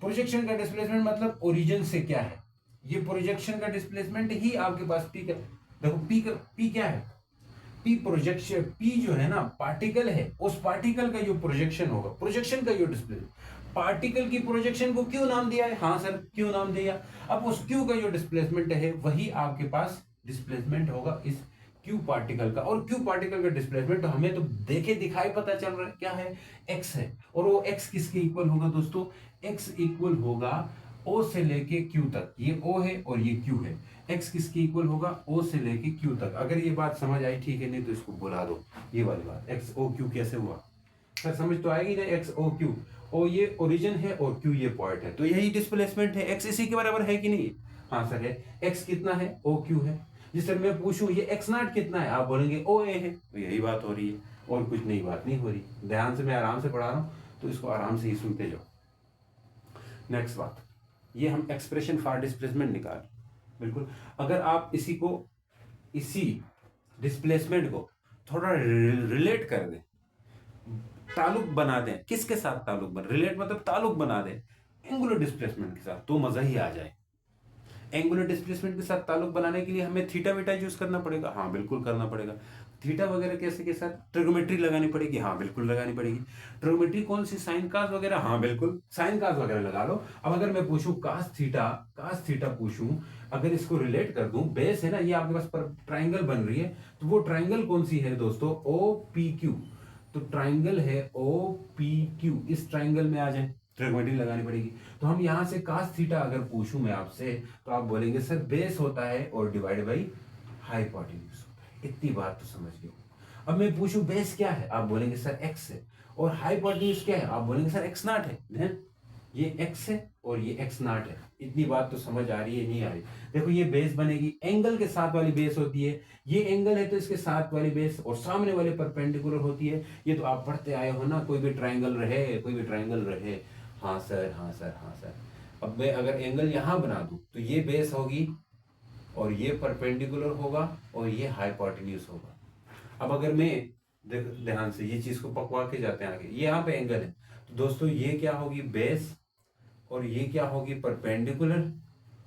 प्रोजेक्शन का डिस्प्लेसमेंट मतलब ओरिजिन से क्या है, ये प्रोजेक्शन का डिस्प्लेसमेंट ही आपके पास पी का, देखो पी क्या है, पी प्रोजेक्शन, पी जो है ना पार्टिकल है, उस पार्टिकल का जो प्रोजेक्शन होगा, प्रोजेक्शन का जो डिस्प्ले, पार्टिकल की प्रोजेक्शन को क्यों नाम दिया है, हाँ सर क्यों नाम दिया, अब उस क्यू का जो डिस्प्लेसमेंट है वही आपके पास डिस्प्लेसमेंट होगा इस क्यू पार्टिकल का, और क्यू पार्टिकल का डिस्प्लेसमेंट तो हमें तो देखे दिखाई पता चल रहा है क्या है, एक्स है, और वो एक्स किसके इक्वल होगा दोस्तों, एक्स इक्वल होगा ओ से लेके क्यू तक, ये ओ है और ये क्यू है, एक्स किसके इक्वल होगा, ओ से लेके क्यू तक। अगर ये बात समझ आई ठीक है, नहीं तो इसको बुला दो, ये वाली बात, एक्स ओ क्यू कैसे हुआ सर, समझ तो आएगी ना, एक्स ओ क्यू, ओ ये ओरिजिन है और क्यू ये पॉइंट है, तो यही डिस्प्लेसमेंट है, एक्स इसी के बराबर है कि नहीं, हाँ सर है, एक्स कितना है, ओ क्यू है, जिस सर मैं पूछूं ये एक्स नॉट कितना है, आप बोलेंगे ओ ए है, तो यही बात हो रही है, और कुछ नई बात नहीं हो रही, ध्यान से मैं आराम से पढ़ा रहा हूँ, तो इसको आराम से ही सुनते जाओ। नेक्स्ट बात, ये हम एक्सप्रेशन फॉर डिस्प्लेसमेंट निकाल, बिल्कुल, अगर आप इसी डिस्प्लेसमेंट को थोड़ा रिलेट कर दें, ताल्लुक बना दें, किसके साथ ताल्लुक बना, रिलेट मतलब ताल्लुक बना दें एंगुलर डिस्प्लेसमेंट के साथ, तो मजा ही आ जाए। एंगुलर डिस्प्लेसमेंट के साथ ताल्लुक बनाने के लिए हमें थीटा बीटा यूज करना पड़ेगा, हाँ बिल्कुल करना पड़ेगा, थीटा वगैरह कैसे के साथ ट्रिग्नोमेट्री लगानी पड़ेगी, हाँ बिल्कुल लगानी पड़ेगी, ट्रिग्नोमेट्री कौन सी, साइन कास वगैरह, हाँ बिल्कुल साइन कास वगैरह लगा लो। अब अगर मैं पूछूं कास थीटा पूछूं, अगर इसको रिलेट कर दूं, बेस है ना ये आपके पास ट्राइंगल बन रही है, तो वो ट्राइंगल कौन सी है दोस्तों, ओ पी क्यू, तो ट्राइंगल है ओ पी क्यू, इस ट्राइंगल में आ जाए, ट्रिग्नोमेट्री लगानी पड़ेगी। तो हम यहां से कास थीटा अगर पूछूं मैं आपसे, तो आप बोलेंगे सर बेस होता है और डिवाइड बाई हाइपोटेन्यूज होता है, इतनी बात तो समझ गए। अब मैं पूछूं बेस क्या है, आप बोलेंगे सर एक्स है, और हाइपोटेन्यूज क्या है, आप बोलेंगे सर एक्स नॉट है, ये एक्स है और ये एक्स नॉट है, इतनी बात तो समझ आ रही है, नहीं आ रही, देखो ये बेस बनेगी, एंगल के साथ वाली बेस होती है, ये एंगल है तो इसके साथ वाली बेस और सामने वाले परपेंडिकुलर होती है, ये तो आप पढ़ते आए हो ना, कोई भी ट्राइंगल रहे, हाँ सर हाँ सर हाँ सर। अब मैं अगर एंगल यहां बना दूं तो ये बेस होगी और ये परपेंडिकुलर होगा और ये हाइपोटेन्यूज होगा। अब अगर मैं ध्यान से ये चीज को पकवा के जाते हैं आगे, ये यहाँ पे एंगल है, तो दोस्तों ये क्या होगी बेस, और ये क्या होगी परपेंडिकुलर,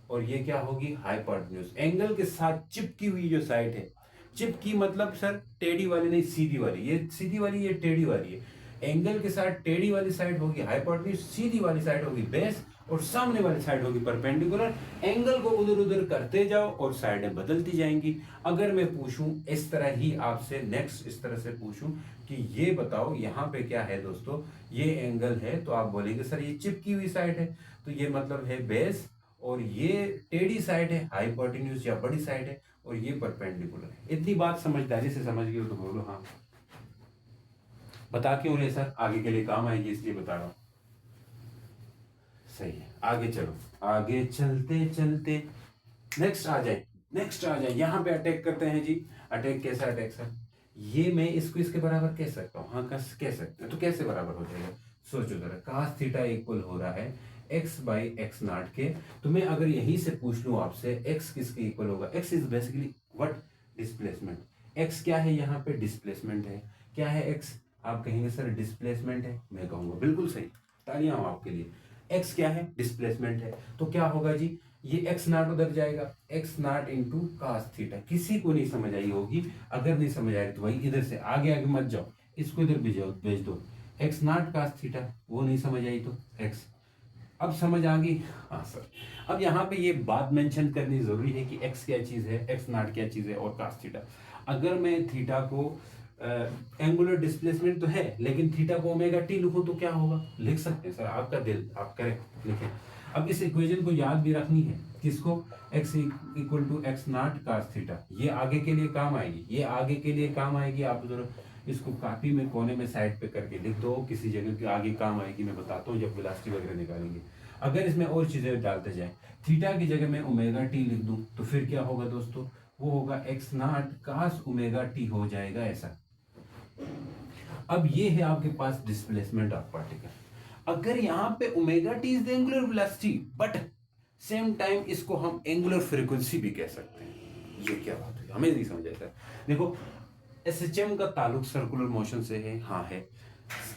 और ये क्या होगी हाइपोटेन्यूज। एंगल के साथ चिपकी हुई जो साइड है, चिपकी मतलब सर टेढ़ी वाली नहीं सीधी वाली, ये सीधी वाली ये टेढ़ी वाली है, एंगल के साथ टेढ़ी वाली साइड होगी हाइपोटेन्यूज, सीधी वाली साइड होगी बेस, और सामने वाली साइड होगी परपेंडिकुलर। एंगल को उधर उधर करते जाओ और साइडें बदलती जाएंगी। अगर मैं पूछूं इस तरह ही आपसे, नेक्स्ट इस तरह से पूछूं कि ये बताओ यहाँ पे क्या है दोस्तों, ये एंगल है, तो आप बोलेंगे सर ये चिपकी हुई साइड है, तो ये मतलब है बेस, और ये टेढ़ी साइड है हाइपोटेन्यूज या बड़ी साइड है, और ये परपेंडिकुलर है। इतनी बात समझदारी से समझ गए हो तो बोलो हाँ। बता क्यों रहे सर, आगे के लिए काम आएगी इसलिए बता रहा हूं। सही है, आगे चलो, आगे चलते चलते नेक्स्ट आ जाए, यहां पे अटैक करते हैं जी। अटैक कैसा अटैक सर, ये मैं इसको इसके बराबर कह सकता हूँ, हाँ कह सकते हैं, तो कैसे बराबर हो जाएगा, सोचो जरा, कास थीटा इक्वल हो रहा है x बाई एक्स नॉट के, तो मैं अगर यहीं से पूछ लूं आपसे x किसके इक्वल होगा, x is basically what, displacement, x क्या है यहाँ पे, डिस्प्लेसमेंट है, क्या है x, आप कहेंगे सर डिस्प्लेसमेंट है, मैं कहूंगा बिल्कुल सही, तालियां हो आपके लिए, x क्या है, डिस्प्लेसमेंट है, तो क्या होगा जी, ये एक्स नॉट उधर जाएगा, x naught into cos theta. किसी को नहीं समझ आई होगी, अगर नहीं समझ आएगी तो भाई इधर से आगे आगे मत जाओ, इसको इधर भेज दो, एक्स नॉट कास थीटा, वो नहीं समझ आई तो एक्स अब समझ आ गई? हाँ सर। अब यहाँ पे ये बात मेंशन करनी जरूरी है कि एक्स क्या चीज़ है, एक्स नॉट क्या चीज़ है, और कास थीटा। अगर मैं थीटा को एंगुलर डिस्प्लेसमेंट तो है, लेकिन थीटा को ओमेगा टी लिखूं तो क्या होगा? लिख सकते हैं सर, आपका दिल, आप करें, लिखें। अब इस इक्वेशन को याद भी रखनी है, किसको? X equal to x not cos theta. ये आगे के लिए काम आएगी, ये आगे के लिए काम आएगी। आप जरा इसको कॉपी में कोने में साइड पे करके लिख दो, किसी जगह की आगे काम आएगी। मैं बताता हूँ जब वेलोसिटी वगैरह निकालेंगे। अगर इसमें और चीजें डालते जाए, थीटा की जगह में ओमेगा टी लिख दूं तो फिर क्या होगा दोस्तों? वो होगा x not cos omega t हो जाएगा ऐसा। अब ये है आपके पास डिस्प्लेसमेंट ऑफ पार्टिकल। अगर यहाँ पे omega T is the angular velocity, but same time इसको हम एंगुलर फ्रीक्वेंसी भी कह सकते हैं। ये क्या बात है, हमें नहीं समझ आता। देखो, एसएचएम का ताल्लुक सर्कुलर मोशन से है, हाँ है।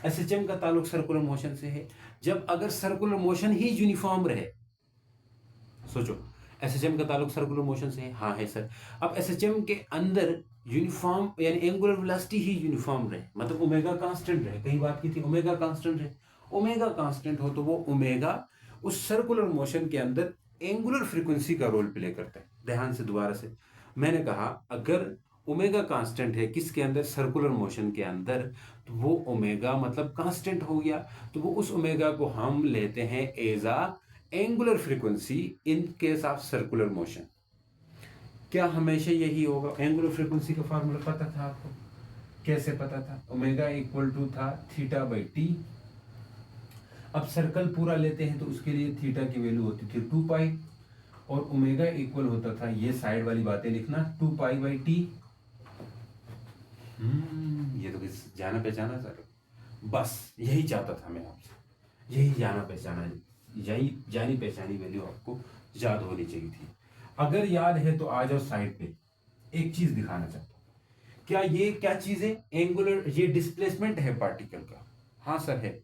एसएचएम का ताल्लुक सर्कुलर मोशन से है। जब अगर सर्कुलर मोशन ही यूनिफॉर्म रहे, सोचो, एसएचएम का ताल्लुक सर्कुलर मोशन से है, हाँ है सर। अब एसएचएम के अंदर यूनिफॉर्म यानी एंगुलर वेलोसिटी ही यूनिफॉर्म रहे, मतलब ओमेगा कांस्टेंट रहे। कई बात की थी ओमेगा कांस्टेंट रहे। ओमेगा कांस्टेंट हो तो वो ओमेगा उस सर्कुलर मोशन के अंदर एंगुलर फ्रीक्वेंसी का रोल प्ले करता है। ध्यान से दोबारा से मैंने कहा, अगर ओमेगा कांस्टेंट है किसके अंदर? सर्कुलर मोशन के अंदर, तो वो ओमेगा मतलब कांस्टेंट हो गया। तो वो उस ओमेगा को हम लेते हैं as a angular frequency in case of circular motion. क्या हमेशा यही होगा? एंगुलर फ्रीक्वेंसी का फार्मूला पता था आपको? कैसे पता था? ओमेगा इक्वल टू था थीटा बाई टी। अब सर्कल पूरा लेते हैं तो उसके लिए थीटा की वैल्यू होती थी 2 पाई, और ओमेगा इक्वल होता था, ये साइड वाली बातें लिखना, 2 पाई बाई टी। ये तो किस जाना पहचाना सर, बस यही चाहता था मैं आपसे, यही जाना पहचाना, यही जानी पहचानी वैल्यू आपको याद होनी चाहिए थी। अगर याद है तो आ जाओ साइड पे, एक चीज दिखाना चाहता हूं। क्या ये क्या चीज है? एंगुलर, ये डिस्प्लेसमेंट है पार्टिकल का। हाँ सर है।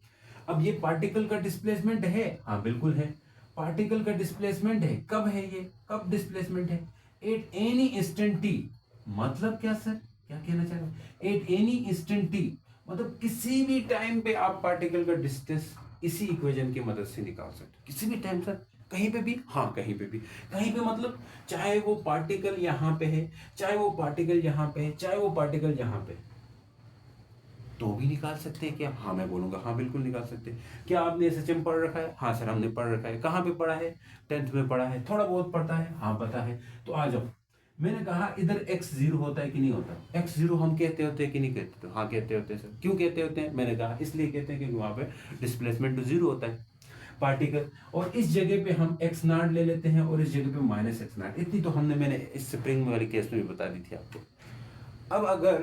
अब ये पार्टिकल का डिस्प्लेसमेंट है, हाँ बिल्कुल है। पार्टिकल का डिस्प्लेसमेंट है, कब है ये? कब डिस्प्लेसमेंट है? At any instant T. मतलब क्या सर, क्या कहना चाह रहे हैं? एट एनी इंस्टेंट टी मतलब किसी भी टाइम पे आप पार्टिकल का डिस्टेंस इसी इक्वेशन की मदद से निकाल सकते हो। किसी भी टाइम सर, कहीं पे भी, हाँ कहीं पे भी। कहीं पे मतलब चाहे वो पार्टिकल यहाँ पे है, चाहे वो पार्टिकल यहाँ पे है, चाहे वो पार्टिकल यहाँ पे है, तो भी निकाल सकते हैं क्या? हाँ मैं बोलूंगा, हाँ बिल्कुल निकाल सकते हैं। क्या आपने एसएचएम पढ़ रखा है? हाँ सर हमने पढ़ रखा है। कहाँ पे पढ़ा है? 10th में पढ़ा है। थोड़ा बहुत पढ़ता है, हाँ पता है। तो आ जाओ, मैंने कहा इधर x जीरो होता है कि नहीं होता? x जीरो हम कहते होते हैं कि नहीं कहते? हाँ कहते होते हैं सर। क्यों कहते होते हैं? मैंने कहा इसलिए कहते हैं क्योंकि वहां पे डिस्प्लेसमेंट तो जीरो होता है पार्टिकल, और इस जगह पे हम एक्स नॉट ले लेते हैं और इस जगह पे माइनस एक्स नॉट। इतनी तो हमने, मैंने इस स्प्रिंग वाली केस में भी बता दी थी आपको। अब अगर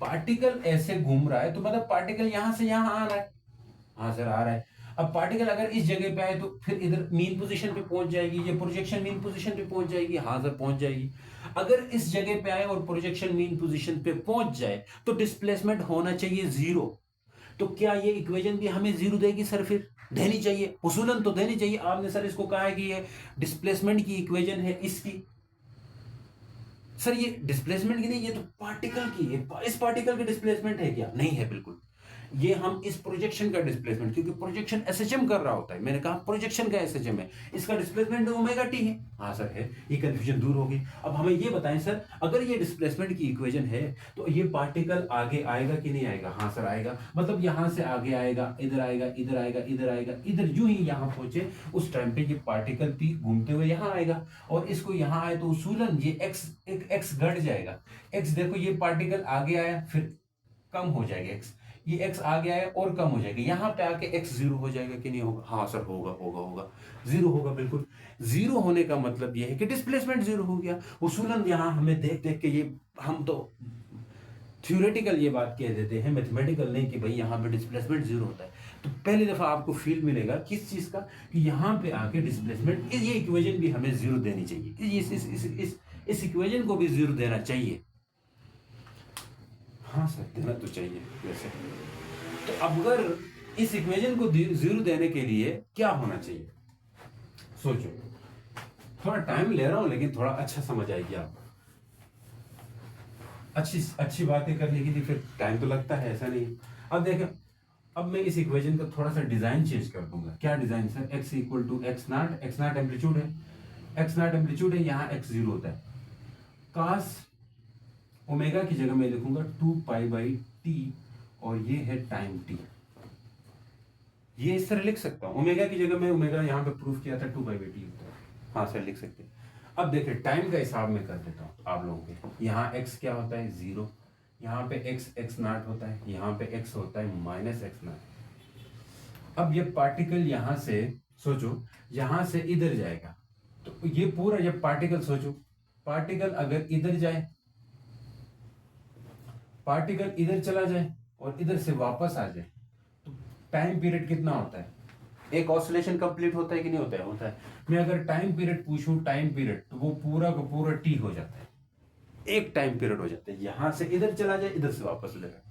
पार्टिकल ऐसे घूम रहा है तो मतलब पार्टिकल यहां से यहां आ रहा है, हाँ सर आ रहा है। अब पार्टिकल अगर इस जगह पे आए तो फिर इधर मीन पोजीशन पे पहुंच जाएगी, ये प्रोजेक्शन मीन पोजीशन पे पहुंच जाएगी, हाँ सर पहुंच जाएगी। अगर इस जगह पे आए और प्रोजेक्शन मीन पोजीशन पे पहुंच जाए तो डिस्प्लेसमेंट होना चाहिए जीरो। तो क्या ये इक्वेशन भी हमें जीरो देगी सर? फिर देनी चाहिए, उसूलन तो देनी चाहिए। आपने सर इसको कहा है कि ये डिस्प्लेसमेंट की इक्वेशन है इसकी। सर ये डिस्प्लेसमेंट की नहीं, ये तो पार्टिकल की है। इस पार्टिकल की डिस्प्लेसमेंट है क्या? नहीं है बिल्कुल। ये हम इस प्रोजेक्शन का डिस्प्लेसमेंट, क्योंकि प्रोजेक्शन एसएचएम कर रहा होता है, मैंने कहा प्रोजेक्शन का एसएचएम है, इसका डिस्प्लेसमेंट ओमेगा टी है। हाँ सर है, ये कंफ्यूजन दूर होगी। अब हमें ये बताएं सर, अगर ये डिस्प्लेसमेंट की इक्वेशन है तो ये पार्टिकल आगे आएगा कि नहीं आएगा? हाँ सर आएगा। मतलब यहां से आगे आएगा, इधर आएगा, इधर आएगा, इधर आएगा, इधर यूं ही यहां पहुंचे उस टाइम पे ये पार्टिकल पी घूमते हुए यहां आएगा, और इसको यहां आए तो उसूलन ये एक्स घट जाएगा। एक्स देखो, ये पार्टिकल आगे आया फिर कम हो जाएगा एक्स, ये एक्स आ गया है और कम हो जाएगा, यहां पे आके एक्स जीरो हो जाएगा कि नहीं होगा? हाँ सर होगा, होगा, होगा, जीरो होगा बिल्कुल। जीरो होने का मतलब ये है कि डिस्प्लेसमेंट जीरो हो गया। उसूलन यहां हमें देख देख के ये, हम तो थ्योरेटिकल ये बात कह देते हैं, मैथमेटिकल नहीं, कि भाई यहाँ पे डिस्प्लेसमेंट जीरो होता है। तो पहली दफा आपको फील मिलेगा किस चीज का, कि यहाँ पे आके डिस्प्लेसमेंट, ये इक्वेशन भी हमें जीरो देनी चाहिए, इस इक्वेशन को भी जीरो देना चाहिए। हाँ सर देना तो चाहिए वैसे। तो अब अगर इस इक्वेशन को जीरो देने के लिए क्या होना चाहिए? सोचो, थोड़ा टाइम ले रहा हूं लेकिन थोड़ा अच्छा समझ आएगी आपको। अच्छी अच्छी बातें करने के लिए फिर टाइम तो लगता है, ऐसा नहीं। अब देखें, अब मैं इस इक्वेशन का थोड़ा सा डिजाइन चेंज कर दूंगा। क्या design sir? x equal to x naught, x naught amplitude है, एक्स नॉट एम्पलीट्यूड है, यहाँ x जीरो होता है। कास ओमेगा की जगह मैं लिखूंगा 2 पाई/t और ये है टाइम t। ये इस तरह लिख सकता हूं, ओमेगा की जगह मैं ओमेगा यहाँ पे प्रूफ किया था 2 पाई/t होता है। हाँ सर लिख सकते हैं। अब देखिए टाइम का हिसाब में कर देता हूँ आप लोगों के। यहाँ x क्या होता है? 0। यहाँ पे x नॉट होता है, यहाँ पे x होता है -x नॉट। अब ये पार्टिकल यहाँ से सोचो, यहाँ से इधर जाएगा तो ये पूरा जब पार्टिकल सोचो, पार्टिकल अगर इधर जाए, पार्टिकल इधर चला जाए और इधर से वापस आ जाए तो टाइम पीरियड कितना होता है? एक ऑसिलेशन कंप्लीट होता है कि नहीं होता है? होता है। मैं अगर टाइम पीरियड पूछूं, टाइम पीरियड, तो वो पूरा का पूरा टी हो जाता है, एक टाइम पीरियड हो जाता है। यहां से इधर चला जाए, इधर से वापस आ जाए।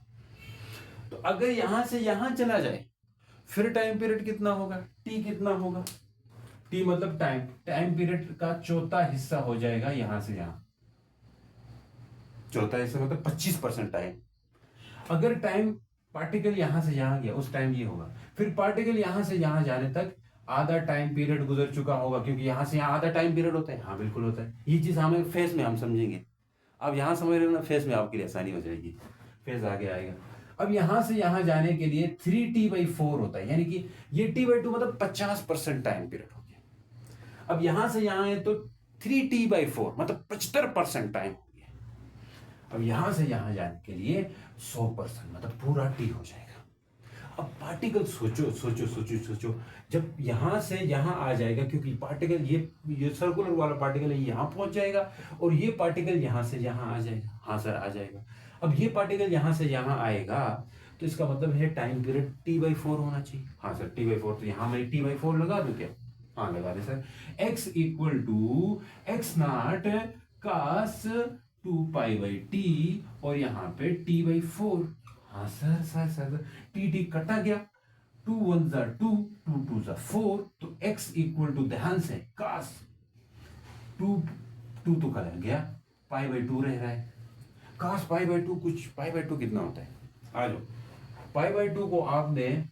तो अगर यहां से यहां चला जाए फिर टाइम पीरियड कितना होगा? टी कितना होगा? टी मतलब टाइम, टाइम पीरियड का चौथा हिस्सा हो जाएगा यहां से यहां। चौथा हिस्सा मतलब 25% टाइम। अगर टाइम पार्टिकल यहां से यहां गया उस टाइम ये होगा। फिर पार्टिकल यहां से यहां जाने तक आधा टाइम पीरियड गुजर चुका होगा, क्योंकि यहां से यहां आधा टाइम पीरियड होता है। हाँ बिल्कुल होता है। ये चीज हमें फेस में हम समझेंगे। अब यहां समझ रहे हो ना, फेस में आपके लिए आसानी हो जाएगी, फेस आगे आएगा। अब यहां से यहां जाने के लिए 3t/4 होता है, यानी कि ये t/2 मतलब 50% टाइम पीरियड हो गया। अब यहां से यहां है तो 3t/4 मतलब 75% टाइम हो गया। अब यहां से यहां जाने के लिए 100% मतलब पूरा टी हो जाएगा। अब पार्टिकल सोचो सोचो सोचो सोचो, जब यहां से यहां आ जाएगा, क्योंकि पार्टिकल ये सर्कुलर वाला पार्टिकल है, यहां पहुंच जाएगा और ये पार्टिकल यहां से यहां आ जाएगा। हाँ सर आ जाएगा। अब ये पार्टिकल यहां से यहां आएगा तो इसका मतलब है टाइम पीरियड t/4 होना चाहिए। हाँ सर t/4, तो यहां मैं t/4 लगा दूं क्या? हाँ लगा दे sir. x equal to x not cos 2 पाई/t और यहाँ पे t/4। हाँ sir sir sir T T कटा गया, 2 1 2, 2 2 4, तो x इक्वल टू, ध्यान से, कास 2, 2 तो कट गया, पाई/2 रह रहा है। कास पाई/2 कुछ, पाई/2 कितना होता है? आ जाओ, पाई/2 को आपने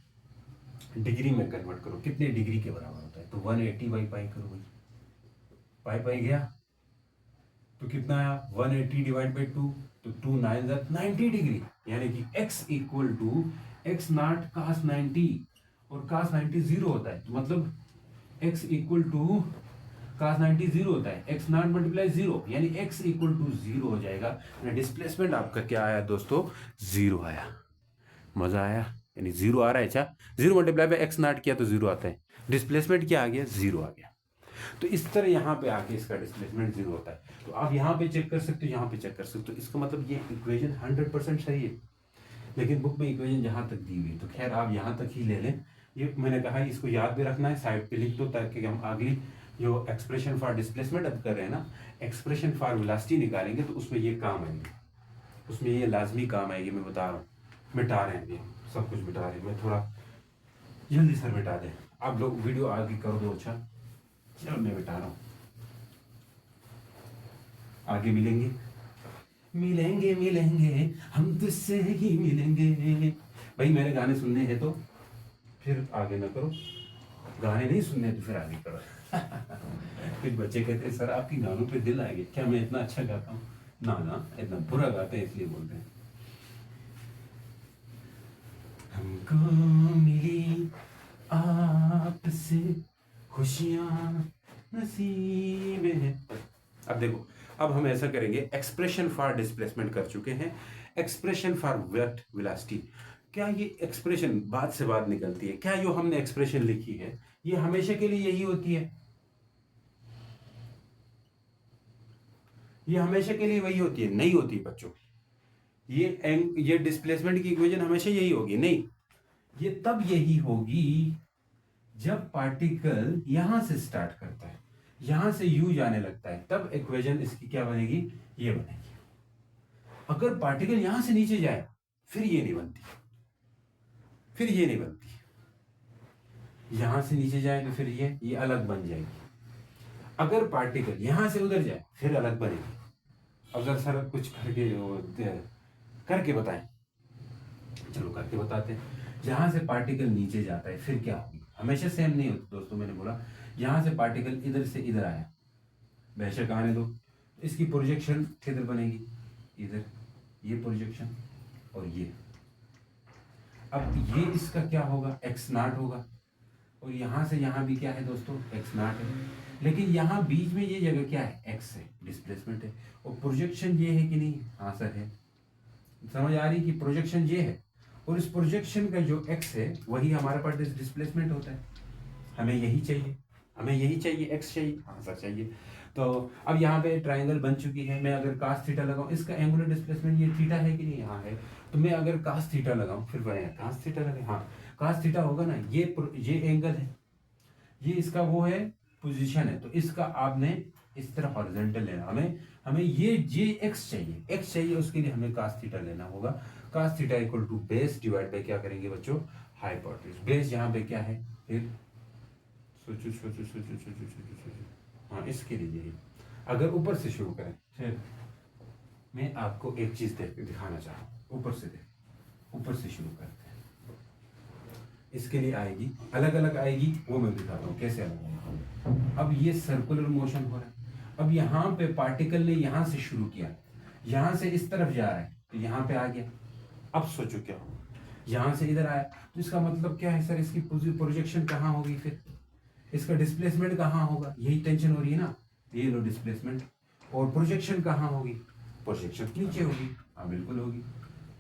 डिग्री में कन्वर्ट करो, कितने डिग्री के बराबर होता है? तो 180/पाई करो भाई, पाई पाई गया तो कितना आया? 180 डिवाइड बाई 2, तो 2 9 90 डिग्री, यानी कि x equal to x not cos 90, और कास 90 जीरो होता है, तो मतलब x equal to cos 90 zero होता है, x नॉट मल्टीप्लाई जीरो, यानी x इक्वल टू जीरो हो जाएगा। डिस्प्लेसमेंट आपका क्या आया दोस्तों? जीरो आया। मजा आया? यानी जीरो आ रहा है। अच्छा, zero multiply by x not किया तो जीरो आता है, डिस्प्लेसमेंट क्या आ गया? जीरो आ गया। तो इस तरह यहाँ पे आके इसका डिस्प्लेसमेंट जीरो होता है। तो आप यहाँ पे चेक कर सकते हो, यहाँ पे चेक कर सकते हो। इसका मतलब ये इक्वेशन 100% सही है, लेकिन बुक में इक्वेशन जहाँ तक दी हुई है तो खैर आप यहाँ तक ही ले लें। ये मैंने कहा इसको याद भी रखना है, साइड पे लिख दो, ताकि हम अगली जो एक्सप्रेशन फॉर डिस्प्लेसमेंट अब कर रहे हैं ना, एक्सप्रेशन फॉर वेलोसिटी निकालेंगे तो उसमें ये काम आएंगे, उसमें ये लाजमी काम आएगी। मैं बता रहा हूँ, मिटा रहे हैं अभी सब कुछ, मिटा रहे हैं। मैं थोड़ा जल्दी सर मिटा दें, आप लोग वीडियो आगे कर दो। अच्छा चलो मैं मिटा रहा हूँ, आगे मिलेंगे मिलेंगे मिलेंगे हम तुझसे ही मिलेंगे। भाई मेरे गाने सुनने हैं तो फिर आगे ना करो, गाने नहीं सुनने तो फिर आगे करो। कुछ बच्चे कहते हैं सर आपकी गानों पे दिल आ गया, क्या मैं इतना अच्छा गाता हूँ? ना ना, इतना बुरा गाते हैं इसलिए बोलते हैं। हमको मिली आपसे खुशियां नसीब है। अब देखो, अब हम ऐसा करेंगे, एक्सप्रेशन फॉर डिस्प्लेसमेंट कर चुके हैं, एक्सप्रेशन फॉर वेट वेलोसिटी। क्या ये एक्सप्रेशन बात से बात निकलती है? क्या जो हमने एक्सप्रेशन लिखी है ये हमेशा के लिए यही होती है? ये हमेशा के लिए वही होती है? नहीं होती बच्चों। ये डिस्प्लेसमेंट की इक्वेशन हमेशा यही होगी? नहीं, ये तब यही होगी जब पार्टिकल यहां से स्टार्ट करता है, यहां से यू जाने लगता है, तब इक्वेशन इसकी क्या बनेगी? ये बनेगी। अगर पार्टिकल यहां से नीचे जाए फिर ये नहीं बनती, फिर ये नहीं बनती। यहां से नीचे जाए तो फिर ये अलग बन जाएगी। अगर पार्टिकल यहां से उधर जाए फिर अलग बनेगी। अगर सर कुछ करके बताएं, चलो करके बताते हैं। जहाँ से पार्टिकल नीचे जाता है फिर क्या होगी, हमेशा सेम नहीं होती दोस्तों। मैंने बोला यहाँ से पार्टिकल इधर से इधर आया, बेशक आने दो, तो इसकी प्रोजेक्शन किधर बनेगी, इधर, ये प्रोजेक्शन और ये। अब ये इसका क्या होगा, एक्स नॉट होगा, और यहाँ से यहाँ भी क्या है दोस्तों, एक्स नॉट है। लेकिन यहाँ बीच में ये जगह क्या है, एक्स है, डिस्प्लेसमेंट है। और प्रोजेक्शन ये है कि नहीं, हाँ सर है। समझ आ रही कि प्रोजेक्शन ये है, और इस प्रोजेक्शन का जो एक्स है वही हमारे पास डिस्प्लेसमेंट होता है। हमें यही चाहिए, हमें यही चाहिए, एक्स चाहिए, हाँ सर चाहिए। तो अब यहाँ पे ट्राइंगल बन चुकी है। मैं अगर कास थीटा लगाऊं, इसका एंगुलर डिस्प्लेसमेंट ये थीटा है कि नहीं, हाँ है। तो मैं अगर कास थीटा लगाऊं, फिर बनेगा कास थीटा लगे, हाँ कास थीटा होगा ना। ये एंगल है, ये इसका वो है पोजीशन है, तो इसका आपने इस तरह हॉरिजॉन्टल लेना। हमें ये एक्स चाहिए, एक्स चाहिए, उसके लिए हमें कास थीटा लेना होगा। Cos theta equal to base divide by क्या करेंगे बच्चों, हाइपोटेन्यूज। बेस यहाँ पे क्या है, फिर सोचो सोचो सोचो सोचो सोचो सोचो, हाँ इसके लिए यही। अगर ऊपर से शुरू करें, फिर मैं आपको एक चीज दिखाना चाह रहा हूँ, ऊपर से देख, ऊपर से शुरू करते हैं। इसके लिए आएगी अलग अलग आएगी, वो मैं दिखाता हूँ कैसे अलग आएगी। अब ये सर्कुलर मोशन हो रहा है। अब यहाँ पे पार्टिकल ने यहाँ से शुरू किया, यहाँ से इस तरफ जा रहा है, तो यहाँ पे आ गया। अब सोचो क्या हो, यहाँ से इधर आया, तो इसका मतलब क्या है सर, इसकी प्रोजेक्शन कहाँ होगी, फिर इसका डिस्प्लेसमेंट कहाँ होगा, यही टेंशन हो रही है ना। ये लो डिस्प्लेसमेंट, और प्रोजेक्शन कहाँ होगी, प्रोजेक्शन नीचे होगी, हाँ बिल्कुल होगी।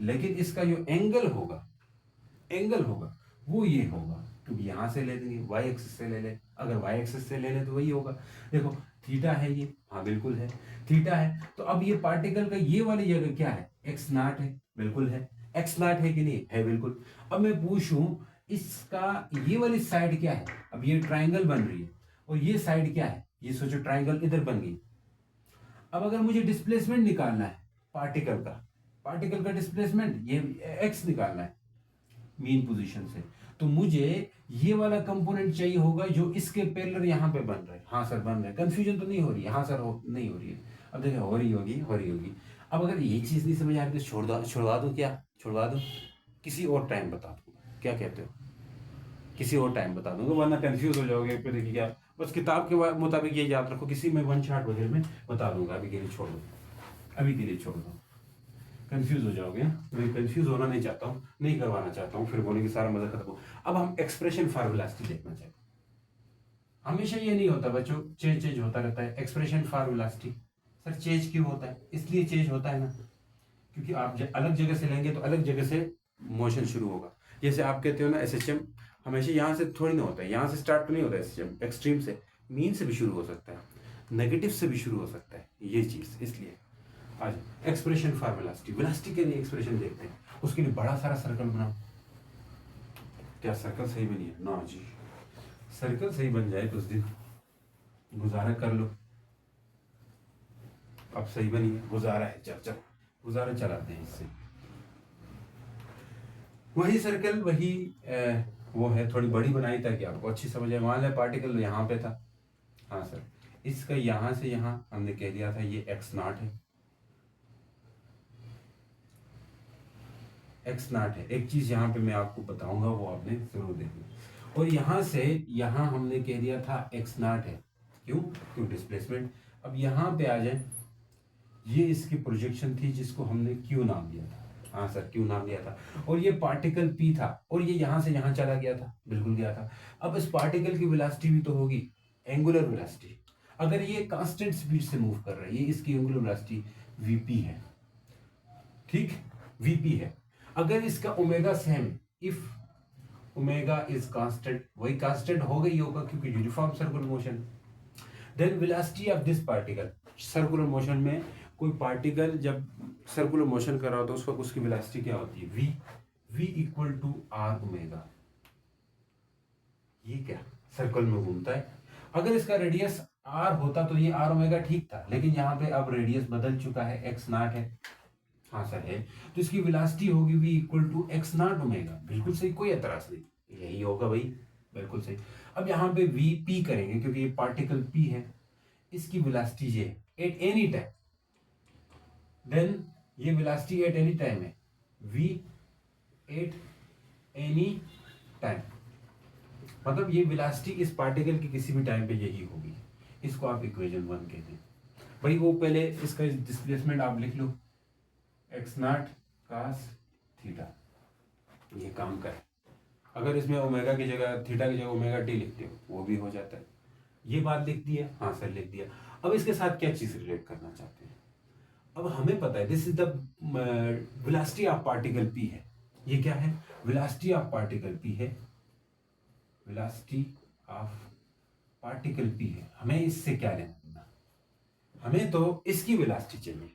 लेकिन इसका जो एंगल होगा वो ये होगा, क्योंकि यहाँ से ले लेंगे, वाई एक्सिस से ले ले, अगर वाई एक्सिस से ले ले तो वही होगा। देखो थीटा है ये, हाँ बिल्कुल है, थीटा है। तो अब ये पार्टिकल का ये वाली जगह क्या है, एक्स नॉट है, बिल्कुल है। एक्स नॉट है कि नहीं है, बिल्कुल। अब मैं पूछूं इसका ये वाली साइड क्या है, अब ये ट्राइंगल बन रही है, और ये साइड क्या है, ये सोचो ट्राइंगल इधर बन गई। अब अगर मुझे डिस्प्लेसमेंट निकालना है पार्टिकल का डिस्प्लेसमेंट, ये एक्स निकालना है मीन पोजीशन से, तो मुझे ये वाला कंपोनेंट चाहिए होगा जो इसके पैरेलल यहाँ पे बन रहा है। हाँ सर बन रहा है, कंफ्यूजन तो नहीं हो रही है, हाँ सर नहीं हो रही है। अब देखिए हो रही होगी। अब अगर ये चीज़ नहीं समझ आ रही तो छुड़वा दूँ, किसी और टाइम बता दूँ, क्या कहते हो, किसी और टाइम बता दूंगा, वरना कंफ्यूज हो जाओगे। फिर देखिए क्या, बस किताब के मुताबिक ये याद रखो, किसी में वन शॉट वगैरह में बता दूंगा, अभी के लिए छोड़ दो, कंफ्यूज हो जाओगे। मैं कंफ्यूज होना नहीं चाहता हूँ, नहीं करवाना चाहता हूँ, फिर बोलेंगे सारा मजा खत्म हो। अब हम एक्सप्रेशन फॉर वेलोसिटी देखना चाहते हैं। हमेशा ये नहीं होता बच्चों, चेंज होता रहता है expression for velocity. Sir change क्यों होता है, इसलिए चेंज होता है ना, क्योंकि आप अलग जगह से लेंगे तो अलग जगह से मोशन शुरू होगा। जैसे आप कहते हो ना एसएचएम हमेशा यहाँ से थोड़ी ना होता है, यहाँ से स्टार्ट तो नहीं होता है एसएचएम, एक्सट्रीम से, मीन से भी शुरू हो सकता है, नेगेटिव से भी शुरू हो सकता है ये चीज़। इसलिए आज एक्सप्रेशन फॉर वेलोसिटी के लिए एक्सप्रेशन देखते हैं। उसके लिए बड़ा सारा सर्कल बनाओ। क्या सर्कल सही बनी है ना जी, सर्कल सही बन जाए कुछ दिन गुजारा कर लो। अब सही बनी है, गुजारा है, चल गुजारा चलाते हैं इससे। वही सर्कल वही वो है, थोड़ी बड़ी बनाई ताकि आपको अच्छी समझ आए। मान लिया पार्टिकल यहाँ पे था, हाँ सर इसका यहाँ से यहाँ हमने कह दिया था ये एक्स नॉट है, एक्स नॉट है। एक चीज यहाँ पे मैं आपको बताऊंगा, वो आपने जरूर देखना। और यहाँ से यहाँ हमने कह दिया था एक्स नॉट है, क्यों डिस्प्लेसमेंट। अब यहाँ पे आ जाए, ये इसकी प्रोजेक्शन थी जिसको हमने क्यू नाम दिया था, हाँ सर क्यू नाम दिया था। और ये पार्टिकल पी था, और ये यहाँ से यहाँ चला गया था, बिल्कुल गया था। अब इस पार्टिकल की वेलोसिटी भी तो होगी एंगुलर वेलोसिटी। अगर ये कांस्टेंट स्पीड से मूव कर रहा है, ये इसकी एंगुलर वेलोसिटी वीपी है, ठीक, वीपी है। अगर इसका omega same, if omega is constant, वही कांस्टेंट हो गई होगा क्योंकि uniform circular motion, then velocity of this particle, circular motion में कोई पार्टिकल जब सर्कुलर मोशन कर रहा होता है उस वक्त उसकी वेलोसिटी क्या होती है, v equal to r omega. ये क्या सर्कल में घूमता है। अगर इसका रेडियस r होता तो ये r ओमेगा ठीक था, लेकिन यहाँ पे अब रेडियस बदल चुका है, x नॉट है, हाँ सर है, तो इसकी वेलोसिटी होगी v equal to x not omega. बिल्कुल सही, कोई एतराज नहीं, यही होगा भाई, बिल्कुल सही। अब यहाँ पे v p करेंगे क्योंकि ये पार्टिकल p है, इसकी वेलोसिटी ये एट एनी टाइम, देन ये वेलोसिटी एट एनी टाइम है v एट एनी टाइम, मतलब ये वेलोसिटी इस पार्टिकल की किसी भी टाइम पे यही होगी। इसको आप इक्वेशन 1 कहते हैं। भाई वो पहले इसका डिस्प्लेसमेंट आप लिख लो, एक्स नॉट कास थीटा, ये काम कर। अगर इसमें ओमेगा की जगह थीटा की जगह ओमेगा टी लिखते हो वो भी हो जाता है। ये बात लिख दी है, हाँ सर लिख दिया। अब इसके साथ क्या चीज रिलेट करना चाहते हैं? अब हमें पता है this is the velocity of particle P है। ये क्या है? वेलोसिटी ऑफ पार्टिकल पी है, वेलोसिटी ऑफ पार्टिकल पी है। हमें इससे क्या लेना देना? हमें तो इसकी वेलोसिटी चाहिए,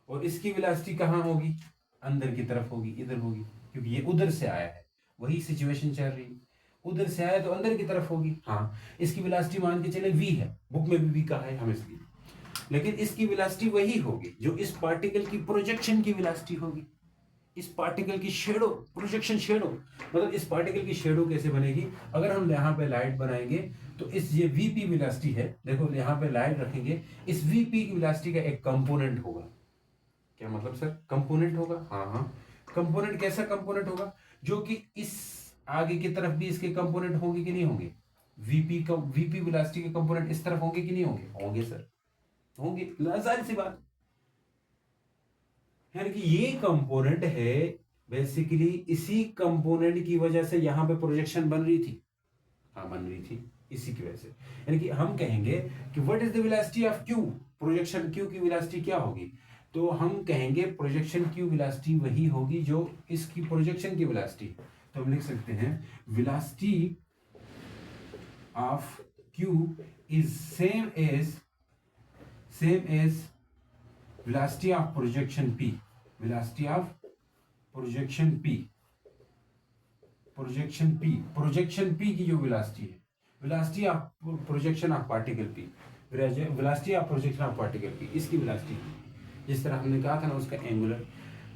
और इसकी वेलोसिटी कहाँ होगी? अंदर की तरफ होगी, इधर होगी, क्योंकि ये उधर से आया है। वही सिचुएशन चल रही है, उधर से आया तो अंदर की तरफ होगी। हाँ, इसकी वेलोसिटी मान के चले v है, बुक में भी v कहा है हमें इसकी, लेकिन इसकी वेलोसिटी वही होगी जो इस पार्टिकल की प्रोजेक्शन की वेलोसिटी होगी। इस पार्टिकल की शेडो, प्रोजेक्शन शेडो, मतलब इस पार्टिकल की शेडो कैसे बनेगी? अगर हम यहाँ पे लाइट बनाएंगे तो इस ये वीपी वेलोसिटी है, देखो यहाँ पे लाइट रखेंगे, इस वीपी की वेलोसिटी का एक कंपोनेंट होगा। क्या मतलब सर? कंपोनेंट होगा, हाँ हाँ। कंपोनेंट कैसा कंपोनेंट होगा? जो कि इस आगे की तरफ भी इसके कंपोनेंट होंगे कि नहीं होंगे? वीपी वेलोसिटी के कंपोनेंट इस तरफ होंगे कि नहीं होंगे? होंगे सर, होंगे, जाहिर सी बात। यानी कि ये कंपोनेंट है, बेसिकली इसी कंपोनेंट की वजह से यहां पे प्रोजेक्शन बन रही थी। हाँ बन रही थी, इसी की वजह से। यानी कि हम कहेंगे कि what is the velocity of Q, projection Q की वेलोसिटी क्या होगी? तो हम कहेंगे प्रोजेक्शन क्यू वेलोसिटी वही होगी जो इसकी प्रोजेक्शन की वेलोसिटी। तो हम लिख सकते हैं velocity of Q is same as velocity of projection p, velocity of projection p, projection p की जो velocity है, velocity of projection of particle p, velocity of projection of particle p, इसकी velocity, जिस तरह हमने कहा था ना उसका एंगुलर,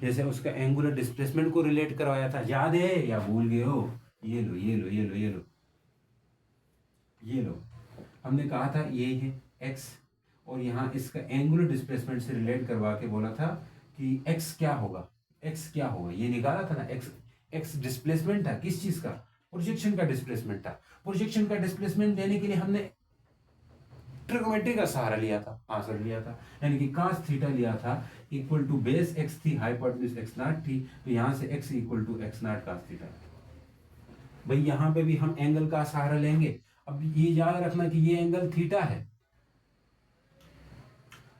जैसे उसका एंगुलर डिस्प्लेसमेंट को रिलेट करवाया था, याद है या भूल गए हो? ये लो ये लो ये लो ये लो ये लो, हमने कहा था ये है x, और यहाँ इसका एंगुलर डिस्प्लेसमेंट से रिलेट करवा के बोला था कि x क्या होगा, x क्या होगा, ये निकाला था ना। x डिस्प्लेसमेंट था, किस चीज का? प्रोजेक्शन का डिस्प्लेसमेंट था। प्रोजेक्शन का डिस्प्लेसमेंट देने के लिए हमने ट्रिग्नोमेट्री का सहारा लिया था, आंसर लिया था, यानी कि cos थीटा लिया था, इक्वल टू बेस x थी, हाइपोटेन्यूज x नॉट थी, तो यहाँ से x equal to x naught cos theta. भाई यहाँ पे भी हम एंगल का सहारा लेंगे। अब ये याद रखना कि ये एंगल थीटा है,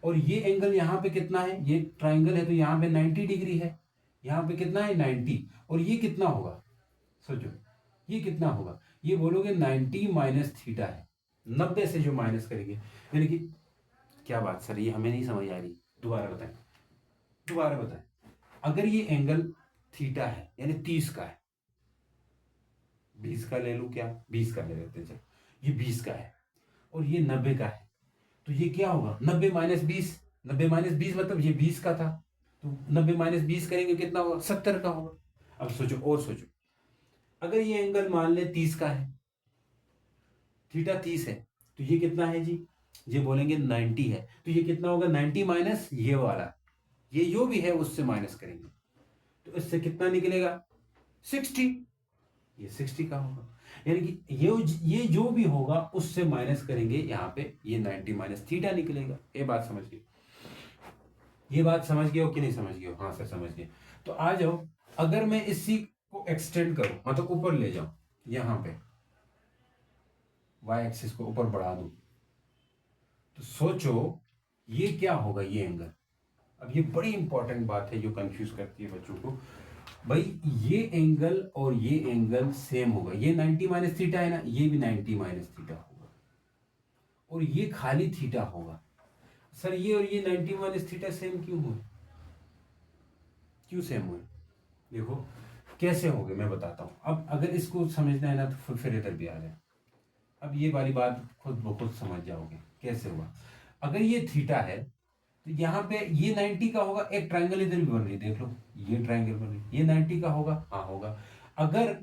और ये एंगल यहाँ पे कितना है? ये ट्राइंगल है तो यहाँ पे 90 डिग्री है, यहाँ पे कितना है? 90, और ये कितना होगा? सोचो ये कितना होगा? ये बोलोगे 90 माइनस थीटा है, 90 से जो माइनस करेंगे, यानी कि क्या बात सर, ये हमें नहीं समझ आ रही, दोबारा बताएं, दोबारा बताएं। अगर ये एंगल थीटा है यानी 30 का है, 20 का ले लूं क्या? 20 का ले लेते हैं, ये 20 का है और ये 90 का है, तो ये क्या होगा? 90 माइनस 20, 90 माइनस 20 मतलब ये 20 का था, तो 90 माइनस 20 करेंगे कितना होगा? 70 का होगा। अब सोचो और सोचो, अगर ये एंगल मान ले 30 का है, थीटा 30 है, तो ये कितना है जी? ये बोलेंगे 90 है, तो ये कितना होगा? 90 माइनस ये वाला, ये जो भी है उससे माइनस करेंगे, तो इससे कितना निकलेगा? 60, ये 60 का होगा। यानी कि ये जो भी होगा उससे माइनस करेंगे, यहाँ पे ये 90 माइनस थीटा निकलेगा। ये बात समझ गए? ये बात समझ गए हो कि नहीं समझ गए हो? हाँ सर समझ गए। तो आ जाओ, अगर मैं इसी को एक्सटेंड करूं, मतलब ऊपर ले जाऊं, यहाँ पे y एक्सिस को ऊपर बढ़ा दूं, तो सोचो ये क्या होगा? ये एंगल, अब ये बड़ी इंपॉर्टेंट बात है जो कंफ्यूज करती है बच्चों को। भाई ये एंगल और ये एंगल सेम होगा, ये 90 माइनस थीटा है ना, ये भी 90 माइनस थीटा होगा, और ये खाली थीटा होगा। सर ये और ये 90 माइनस थीटा सेम क्यों हुए? क्यों सेम हुए? देखो कैसे होंगे मैं बताता हूं। अब अगर इसको समझना है ना तो फिर इधर भी आ जाए। अब ये वाली बात खुद ब खुद समझ जाओगे कैसे हुआ। अगर ये थीटा है तो यहाँ पे ये 90 का होगा, एक ट्रायंगल इधर भी बन रही है, देख लो ये ट्रायंगल बन रही है, ये 90 का होगा, हाँ होगा। अगर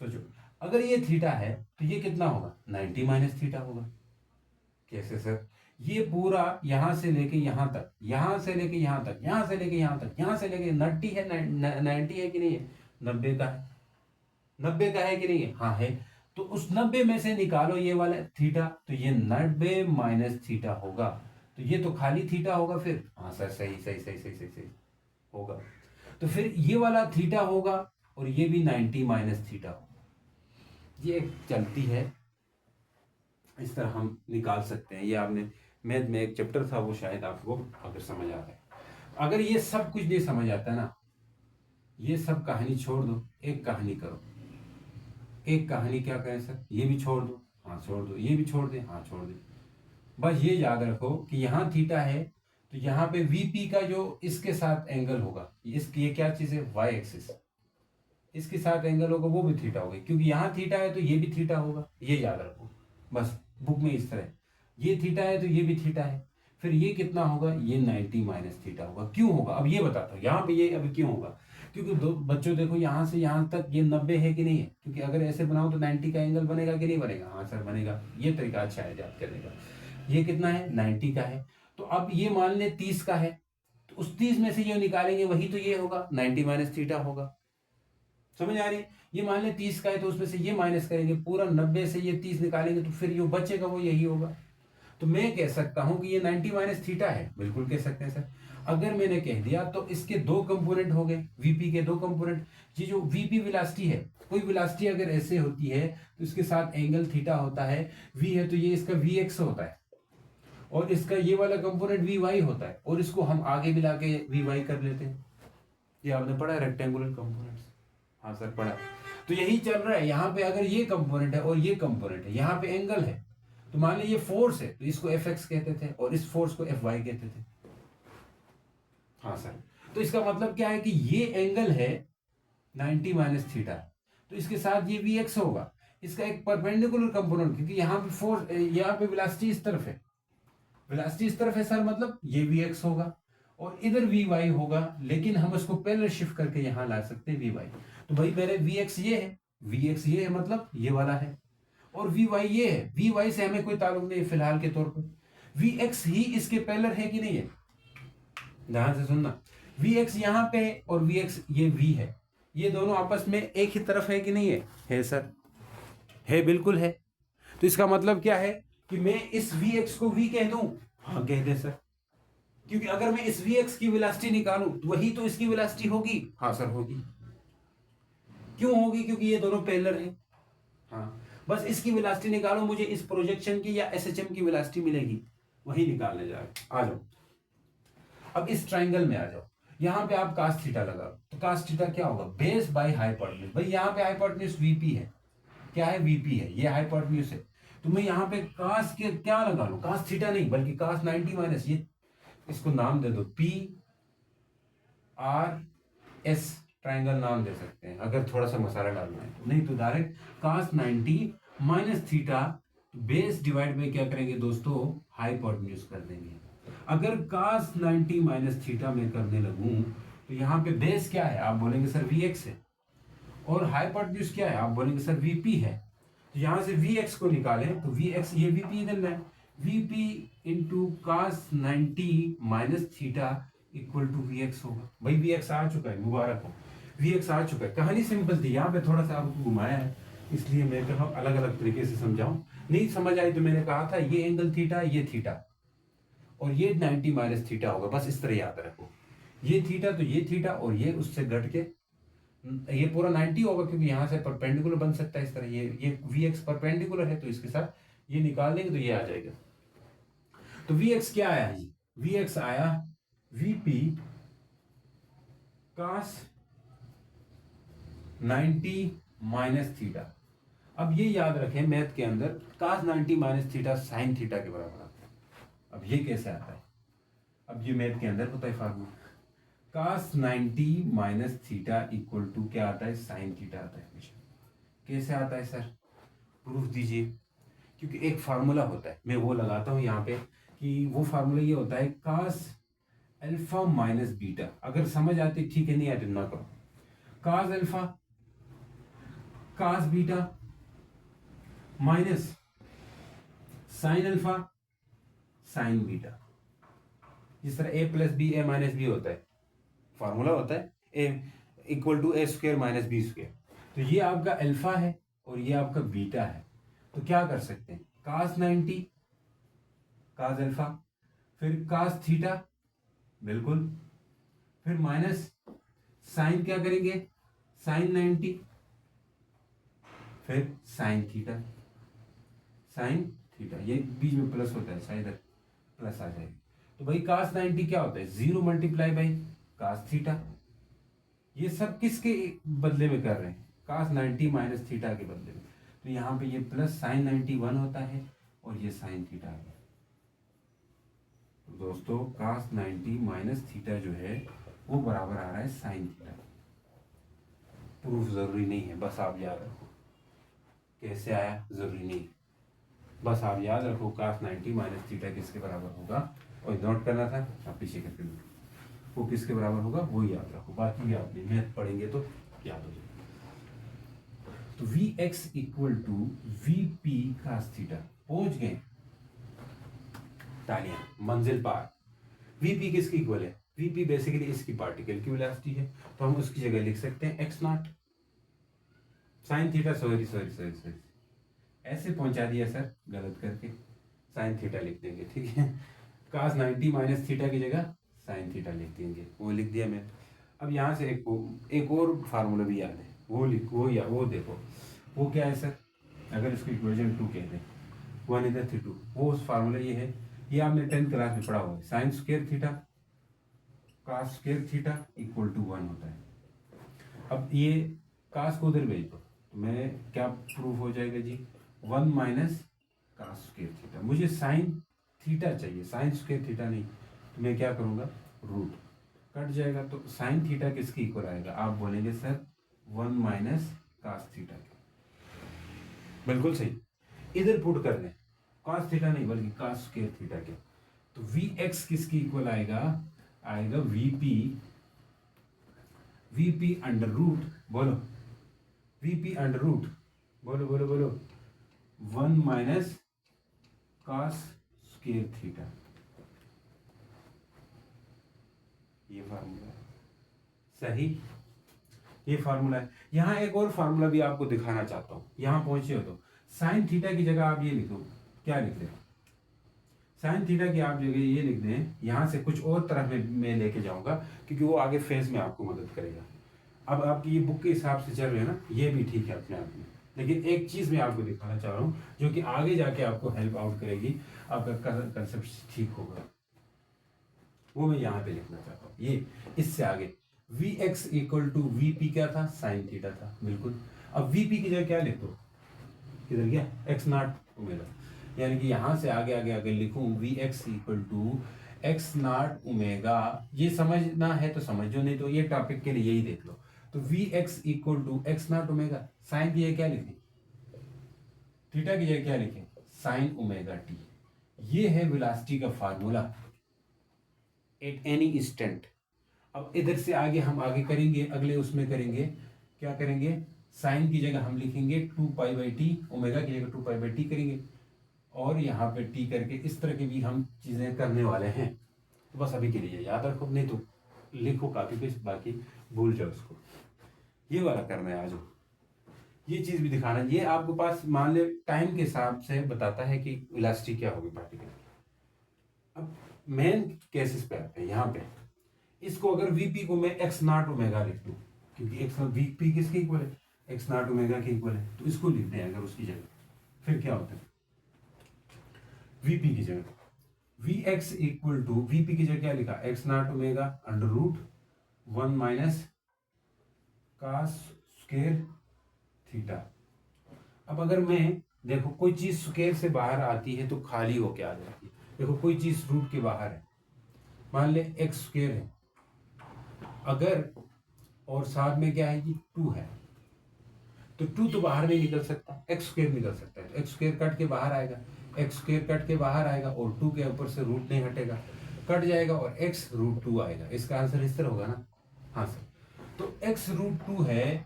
सोचो अगर ये थीटा है तो ये कितना होगा? 90 माइनस थीटा होगा। कैसे सर? ये पूरा यहां से लेके यहां तक, यहां से लेके यहां तक, यहां से लेके यहां तक, यहां से लेके 90 है, 90 है कि नहीं है? 90 का है, 90 का है कि नहीं है? हाँ है। तो उस 90 में से निकालो ये वाला थीटा, तो ये 90 माइनस थीटा होगा। तो ये तो खाली थीटा होगा फिर। हाँ सर, सही सही सही सही सही सही होगा। तो फिर ये वाला थीटा होगा और ये भी 90 माइनस थीटा होगा। ये एक चलती है, इस तरह हम निकाल सकते हैं। ये आपने मैथ में एक चैप्टर था, वो शायद आपको अगर समझ आ रहा है। अगर ये सब कुछ नहीं समझ आता ना, ये सब कहानी छोड़ दो, एक कहानी करो। एक कहानी क्या करें सर? ये भी छोड़ दो, हाँ छोड़ दो, ये भी छोड़ दे, हाँ छोड़ दे। बस ये याद रखो कि यहाँ थीटा है, तो यहाँ पे वीपी का जो इसके साथ एंगल होगा, इसकी ये क्या चीज है? Y axis. इसके साथ एंगल होगा वो भी थीटा होगा, क्योंकि यहाँ थीटा है तो ये भी थीटा होगा। ये याद रखो बस, बुक में इस तरह ये थीटा है तो ये भी थीटा है। फिर ये कितना होगा? ये 90 माइनस थीटा होगा। क्यों होगा अब ये बताता हूँ। यहाँ पे ये अभी क्यों होगा? क्योंकि दो बच्चों देखो, यहाँ से यहाँ तक ये 90 है कि नहीं है? क्योंकि अगर ऐसे बनाओ तो 90 का एंगल बनेगा कि नहीं बनेगा? हाँ सर बनेगा। ये तरीका अच्छा है याद करने का। ये कितना है? 90 का है। तो अब ये मान ले 30 का है, तो उस 30 में से ये निकालेंगे वही तो ये होगा, 90 माइनस थीटा होगा। समझ आ रही है? ये मान ले 30 का है तो उसमें से ये माइनस करेंगे, पूरा 90 से ये 30 निकालेंगे तो फिर जो बचेगा वो यही होगा। तो मैं कह सकता हूं कि ये 90 माइनस थीटा है, बिल्कुल कह सकते हैं सर। अगर मैंने कह दिया तो इसके दो कंपोनेंट हो गए, वीपी के दो कंपोनेंट। ये जो वीपी वेलोसिटी है, कोई वेलोसिटी अगर ऐसे होती है तो इसके साथ एंगल थीटा होता है। वी है तो ये इसका वी एक्स होता है, और इसका ये वाला कंपोनेंट वी वाई होता है, और इसको हम आगे मिला के वी वाई कर लेते हैं। ये आपने पढ़ा है रेक्टेंगुलर कंपोनेंट्स? हाँ सर पढ़ा। तो यही चल रहा है यहाँ पे। अगर ये कंपोनेंट है और ये कंपोनेंट है, यहाँ पे एंगल है, तो मान लीजिए ये फोर्स है तो इसको एफ एक्स कहते थे और इस फोर्स को एफ वाई कहते थे। हाँ सर। तो इसका मतलब क्या है कि ये एंगल है 90 माइनस थीटा, तो इसके साथ ये वी एक्स होगा, इसका एक परपेंडिकुलर कंपोनेंट, क्योंकि यहाँ पे फोर्स, यहाँ पे वेलोसिटी इस तरफ है, वेलोसिटी इस तरफ है सर, मतलब ये वी एक्स होगा और इधर वी वाई होगा। लेकिन हम इसको पहले शिफ्ट करके यहाँ ला सकते हैं वी वाई। तो भाई पहले वी एक्स ये है, वी एक्स ये है, मतलब ये वाला है, और वी वाई ये है। वी वाई से हमें कोई ताल्लुक नहीं फिलहाल के तौर पर। वी एक्स ही इसके पैरेलल है कि नहीं है? ध्यान से सुनना, वी एक्स यहाँ पे है और वी एक्स ये वी है, ये दोनों आपस में एक ही तरफ है कि नहीं है? है सर, है, बिल्कुल है। तो इसका मतलब क्या है कि मैं इस वी एक्स को वी कह दूं? हाँ कह दे सर, क्योंकि अगर मैं इस वी एक्स की वेलोसिटी निकालूं तो वही तो इसकी वेलोसिटी होगी। हाँ सर होगी। क्यों होगी? क्योंकि ये दोनों पैरेलल हैं। हाँ, बस इसकी वेलोसिटी निकालो, मुझे इस प्रोजेक्शन की या एसएचएम की वेलोसिटी मिलेगी, वही निकालने जा रहे। आ जाओ, अब इस ट्राइंगल में आ जाओ। यहाँ पे आप कास थीटा लगाओ, तो कास थीटा क्या होगा? Base by hypotenuse. भाई यहाँ पे हाइपोटेन्यूज वीपी है, क्या है? वीपी है, ये हाइपोटेन्यूज है। तो मैं यहाँ पे कास के क्या लगा लूं? कास थीटा नहीं बल्कि कास 90 माइनस, ये इसको नाम दे दो पी आर एस, ट्राइंगल नाम दे सकते हैं अगर थोड़ा सा मसाला डालना है, नहीं तो डायरेक्ट कास 90 माइनस थीटा, बेस डिवाइड में क्या करेंगे दोस्तों? हाइपोटेन्यूज कर देंगे। अगर कास 90 माइनस थीटा में करने लगूं तो यहाँ पे बेस क्या है? आप बोलेंगे सर वी एक्स है, और हाइपोटेन्यूज क्या है? आप बोलेंगे सर वीपी है। तो यहाँ से वी एक्स को निकालें तो वी एक्स, ये वीपी इधर है, v p into cos 90 minus theta equal to v x होगा। भाई वी एक्स आ चुका है, मुबारक हो, वी एक्स आ चुका है। कहानी सिंपल थी, यहाँ पे थोड़ा सा आपको घुमाया है, इसलिए मैं कहा अलग अलग तरीके से समझाऊं। नहीं समझ आई तो मैंने कहा था ये एंगल थीटा, ये थीटा, और ये 90 माइनस थीटा होगा, बस इस तरह याद रखो। ये थीटा तो ये थीटा, और ये उससे घट के ये पूरा 90 होगा, क्योंकि यहाँ से परपेंडिकुलर बन सकता है इस तरह। ये वी एक्स परपेंडिकुलर है तो इसके साथ ये निकाल देंगे तो ये आ जाएगा। तो वी एक्स क्या आया? वी एक्स आया वीपी कास 90 माइनस थीटा। अब ये याद रखें, मैथ के अंदर कास 90 माइनस थीटा साइन थीटा के बराबर आता है। अब ये कैसे आता है? अब ये मैथ के अंदर होता है formula, cos 90 minus theta equal to क्या आता है? साइन थीटा आता है हमेशा। कैसे आता है सर? प्रूफ दीजिए। क्योंकि एक फार्मूला होता है, मैं वो लगाता हूं यहाँ पे, कि वो फार्मूला ये होता है कास अल्फा माइनस बीटा। अगर समझ आती ठीक है, नहीं आती ना करो। Cos alpha cos beta minus sine alpha sine beta. जिस तरह A plus B A minus B होता है, फार्मूला होता है A equal to A square minus B square. तो ये आपका अल्फा है और ये आपका बीटा है। तो क्या कर सकते हैं, cos 90 cos अल्फा, फिर cos थीटा, बिल्कुल, फिर माइनस साइन क्या करेंगे, साइन 90, फिर साइन थीटा, साइन थीटा, ये बीच में प्लस होता है, शायद प्लस आ जाएगा। तो भाई cos 90 क्या होता है, 0 मल्टीप्लाई बाई cos थीटा। ये सब किसके बदले में कर रहे हैं, cos 90 माइनस थीटा के बदले में। तो यहाँ पे ये प्लस साइन 91 होता है और ये साइन थीटा है। तो दोस्तों cos 90 माइनस थीटा जो है वो बराबर आ रहा है साइन थीटा। प्रूफ जरूरी नहीं है, बस आप याद रखो कैसे आया, जरूरी नहीं, बस आप याद रखो cos 90 माइनस थीटा किसके बराबर होगा, और नोट करना था आप पीछे करके नोट, वो किसके बराबर होगा वो याद रखो, बाकी भी आप मैथ पढ़ेंगे तो याद हो जाएगा। तो v x equal to v p cos theta, पहुंच गए, तालियां, मंजिल पार। वीपी किसकी इक्वल है, वीपी बेसिकली इसकी पार्टिकल की वेलोसिटी है, तो हम उसकी जगह लिख सकते हैं x naught sine theta, sorry sorry sorry sorry, ऐसे पहुंचा दिया सर गलत करके, साइन थीटा लिख देंगे, ठीक है, cos 90 माइनस थीटा की जगह साइन थीटा लिख देंगे, वो लिख दिया मैं। अब यहाँ से एक और फार्मूला भी याद है, वो लिख, वो देखो, वो क्या है सर, अगर इसको इक्वेशन 2 कहते हैं, 1 इधर 3 2, वो उस फार्मूला ये है, ये आपने 10th क्लास में पढ़ा हुआ है, sine square theta cos square theta equal to 1 होता है। अब ये cos को उधर भेज दो, तो मैं क्या प्रूफ हो जाएगा जी, 1 माइनस cos स्क्वायर थीटा, मुझे साइन थीटा चाहिए, साइन स्क्वायर थीटा नहीं, तो मैं क्या करूँगा, रूट कट जाएगा, तो साइन थीटा किसके इक्वल आएगा, आप बोलेंगे सर 1 माइनस cos थीटा, बिल्कुल सही, इधर पुट कर दें, cos थीटा नहीं बल्कि cos स्क्वायर थीटा के, तो वी एक्स किसकी इक्वल आएगा, आएगा वीपी अंडर रूट, बोलो वीपी अंडर रूट, बोलो बोलो बोलो, 1 माइनस cos स्क्वायर थीटा, ये फार्मूला है, सही, ये फार्मूला है। यहाँ एक और फार्मूला भी आपको दिखाना चाहता हूँ, यहाँ पहुंचे हो तो साइन थीटा की जगह आप ये लिखो, क्या लिख दें, साइन थीटा की आप जगह ये लिख दें, यहाँ से कुछ और तरफ में मैं लेके जाऊंगा क्योंकि वो आगे फेज में आपको मदद करेगा। अब आपकी ये बुक के हिसाब से चल रहे हैं ना, ये भी ठीक है अपने आप में, लेकिन एक चीज़ मैं आपको दिखाना चाह रहा हूँ जो कि आगे जाके आपको हेल्प आउट करेगी, आपका कंसेप्ट ठीक होगा, वो मैं यहाँ पे लिखना चाहता हूँ, ये इससे आगे v x equal to v p क्या था, साइन थीटा था, बिल्कुल। अब वी पी की जगह क्या लिख दो, किधर गया, एक्स नॉट ओमेगा, यानी कि यहाँ से आगे आगे आगे लिखूं v x equal to x not omega, ये समझना है तो समझो, नहीं तो ये टॉपिक के लिए यही देख लो। तो v x equal to x not omega, sine की जगह क्या लिखें, थीटा की जगह क्या लिखें, साइन ओमेगा टी, ये है वेलोसिटी का फार्मूला एट एनी इंस्टेंट। अब इधर से आगे हम आगे करेंगे, अगले उसमें करेंगे, क्या करेंगे, साइन की जगह हम लिखेंगे 2 पाई/t, ओमेगा की जगह 2 पाई/t करेंगे, और यहाँ पे टी करके इस तरह की भी हम चीज़ें करने वाले हैं। तो बस अभी के लिए याद रखो, नहीं तो लिखो कॉपी पे, बाकी भूल जाओ उसको, ये वाला करना है आज, ये चीज़ भी दिखाना, ये आपके पास मान ले टाइम के हिसाब से बताता है कि इलास्टिक क्या होगी पार्टिकल। अब मेन केसेस पे आते हैं, यहाँ पे इसको अगर वीपी को मैं एक्स नॉट ओमेगा लिख दूँ, क्योंकि एक्स वीपी किसके इक्वल है, एक्स नॉट ओमेगा के इक्वल है, तो इसको लिख दें अगर उसकी जगह, फिर क्या होता है, वीपी की जगह v x equal to v p की जगह क्या लिखा, x not omega under root 1 minus cos square theta. अब अगर मैं देखो कोई चीज स्क्वायर से बाहर आती है तो खाली होके आ जाती है, देखो कोई चीज रूट के बाहर है, मान ले एक्स स्क्वायर है, अगर और साथ में क्या है जी 2 है, तो 2 तो बाहर नहीं निकल सकता, एक्स स्क्वायर निकल सकता है, तो एक्स स्क्वायर कट के बाहर आएगा, एक्स स्क्वायर कट के बाहर आएगा और 2 के ऊपर से रूट नहीं हटेगा, कट जाएगा और x रूट 2 आएगा, इसका आंसर इस तरह होगा ना, हाँ सर। तो x रूट 2 है,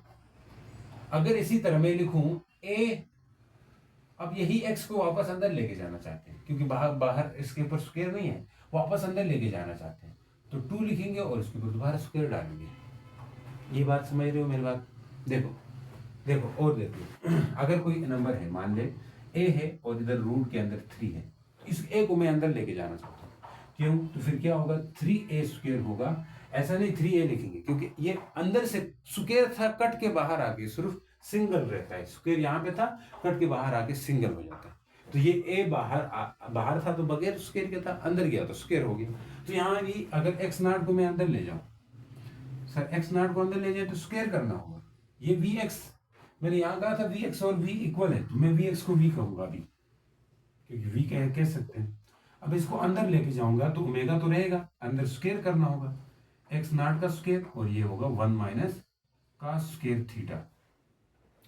अगर इसी तरह मैं लिखूं a, अब यही x को वापस अंदर लेके जाना चाहते हैं क्योंकि बाहर बाहर इसके ऊपर स्क्वायर नहीं है, वापस अंदर लेके जाना चाहते हैं, तो 2 लिखेंगे और इसके ऊपर दोबारा स्क्वायर डालेंगे। ये बात समझ रहे हो मेरी बात, देखो देखो और देखो, अगर कोई नंबर है, मान ले ए है और इधर रूट के अंदर 3 है, तो इस ए को मैं अंदर लेके जाना चाहता हूँ। क्यों? तो फिर क्या होगा, 3a² होगा। ऐसा नहीं 3a लिखेंगे, क्योंकि ये अंदर से स्क्वायर था, कट के बाहर आके सिर्फ सिंगल रहता है। स्क्वायर यहाँ पे था, कट के बाहर आके सिंगल हो जाता है। तो ये ए बाहर था तो बगैर स्क्वायर के था, अंदर गया तो स्क्वायर हो गया। तो यहाँ भी अगर x0 को मैं अंदर ले जाऊँ, सर x0 को अंदर ले जाए तो स्क्वायर करना होगा। ये vx, मैंने यहाँ कहा था vx और v इक्वल है, तो मैं vx को v कहूंगा अभी, क्योंकि v कह सकते हैं। अब इसको अंदर लेके जाऊंगा तो ओमेगा तो रहेगा, अंदर स्क्वायर करना होगा, x0 का स्क्वायर, और ये होगा 1 माइनस का स्क्वायर थीटा।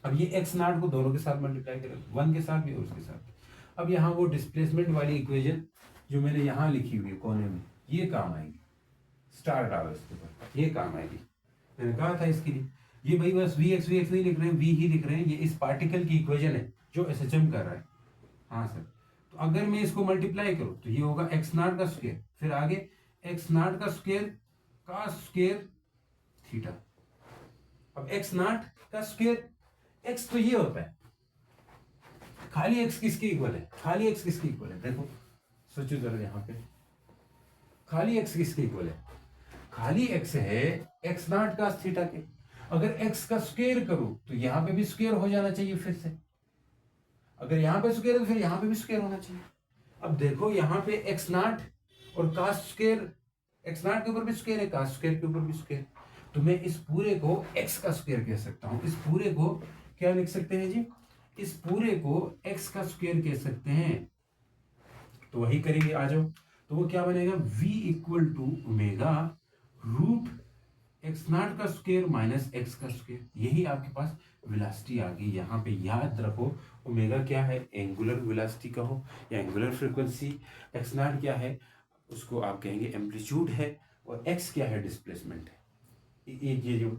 अब ये x0 को दोनों के साथ मल्टीप्लाई करें, 1 के साथ भी और उसके साथ। अब यहाँ वो डिस्प्लेसमेंट वाली इक्वेशन जो मैंने यहाँ लिखी हुई है कोने में, ये काम आएगी, स्टार डालो इसके ऊपर, ये काम आएगी। मैंने कहा था इसके लिए, ये भाई बस vx नहीं लिख रहे हैं, v ही लिख रहे हैं। ये इस पार्टिकल की इक्वेशन है जो SHM कर रहा है। हाँ सर, तो अगर मैं इसको मल्टीप्लाई करूं तो ये होगा x0 का स्क्वायर, फिर आगे x0 का स्क्वायर थीटा। अब x0 का स्क्वायर, x तो ये होता है, खाली x किसके इक्वल है, खाली x किसके इक्वल है, देखो सोचो जरा यहाँ पे, खाली x किसके इक्वल है, खाली x है x0 का थीटा के। अगर x का स्क्वायर करूं तो यहाँ पे भी स्क्वायर हो जाना चाहिए फिर से, अगर यहाँ पे स्क्वायर है तो फिर यहाँ पे भी स्क्वायर होना चाहिए। अब देखो यहाँ पे x0 और cos स्क्वायर, x0 के ऊपर भी स्क्वायर है, cos स्क्वायर के ऊपर भी स्क्वायर, तो मैं इस पूरे को x का स्क्वायर कह सकता हूँ। इस पूरे को क्या लिख सकते हैं जी, इस पूरे को x का स्क्वायर कह सकते हैं। तो वही करेंगे, आ जाओ। तो वो क्या बनेगा, v equal to omega root x0 का स्क्वायर माइनस x का स्क्वायर। यही आपके पास वेलोसिटी आ गई। यहाँ पे याद रखो, ओमेगा क्या है, एंगुलर वेलोसिटी कहो या एंगुलर फ्रीक्वेंसी, x0 क्या है, उसको आप कहेंगे एम्पलीट्यूड है, और x क्या है, डिस्प्लेसमेंट है।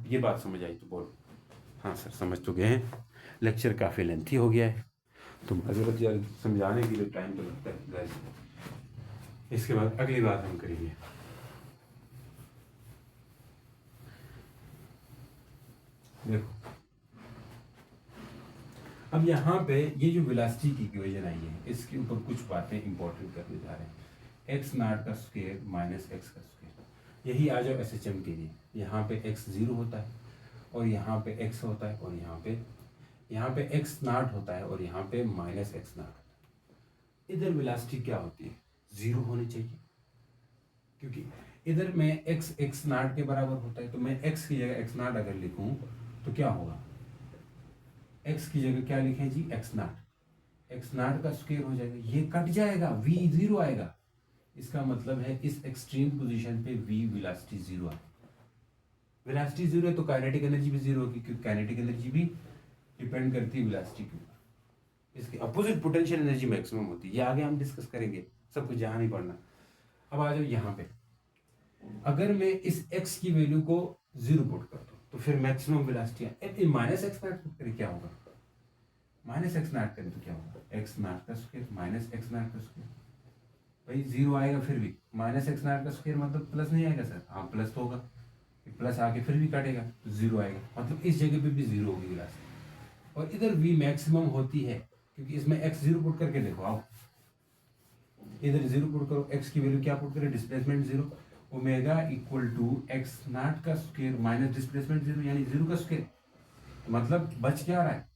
ये बात समझ आई तो बोलो। हाँ सर, समझ तो गए हैं। लेक्चर काफ़ी लेंथी हो गया है, तो माजरत यार, समझाने के लिए टाइम तो लगता है गाइस। इसके बाद अगली बात हम करेंगे। देखो अब यहाँ पे ये जो वेलोसिटी की इक्वेशन आई है, इसके ऊपर कुछ बातें इंपॉर्टेंट करने जा रहे हैं। x0 का स्क्वायर माइनस x का स्क्वायर, यही आ जाओ SHM के लिए। यहाँ पे x 0 होता है और यहाँ पे x होता है, और यहाँ पे x0 होता है और यहाँ पे माइनस x0 होता है। इधर वेलोसिटी क्या होती है, 0 होनी चाहिए, क्योंकि इधर में x x0 के बराबर होता है। तो मैं x की जगह x0 अगर लिखूं तो क्या होगा, x की जगह क्या लिखें जी, x0 का स्क्वायर हो जाएगा, ये कट जाएगा, v 0 आएगा। इसका मतलब है इस एक्सट्रीम पोजीशन पे v वेलोसिटी 0 है। वेलोसिटी 0 है तो काइनेटिक एनर्जी भी 0 होगी, क्योंकि काइनेटिक एनर्जी भी डिपेंड करती है वेलोसिटी के ऊपर। इसके अपोजिट पोटेंशियल एनर्जी मैक्सिमम होती है, ये आगे हम डिस्कस करेंगे, सब कुछ यहाँ नहीं पढ़ना। अब आ जाओ यहाँ पे, अगर मैं इस x की वैल्यू को 0 पुट कर दूं तो फिर maximum velocity minus x0 put करें, क्या होगा, माइनस x0 करें तो क्या होगा, x0 का स्क्वायर माइनस x0 का स्क्वायर। भाई 0 आएगा, फिर भी माइनस x0 का स्क्वायर मतलब प्लस नहीं आएगा सर, हाँ प्लस तो होगा, प्लस आके फिर भी काटेगा तो 0 आएगा, मतलब इस जगह पे भी 0 होगी वेलोसिटी। और इधर v मैक्सिमम होती है, क्योंकि इसमें x 0 पुट करके देखो, आओ इधर 0 पुट करो, x की वैल्यू क्या पुट करें, displacement 0, omega equal to x0 का स्क्वायर माइनस डिस्प्लेसमेंट 0, यानी 0 का स्क्वायर, मतलब बच क्या रहा है,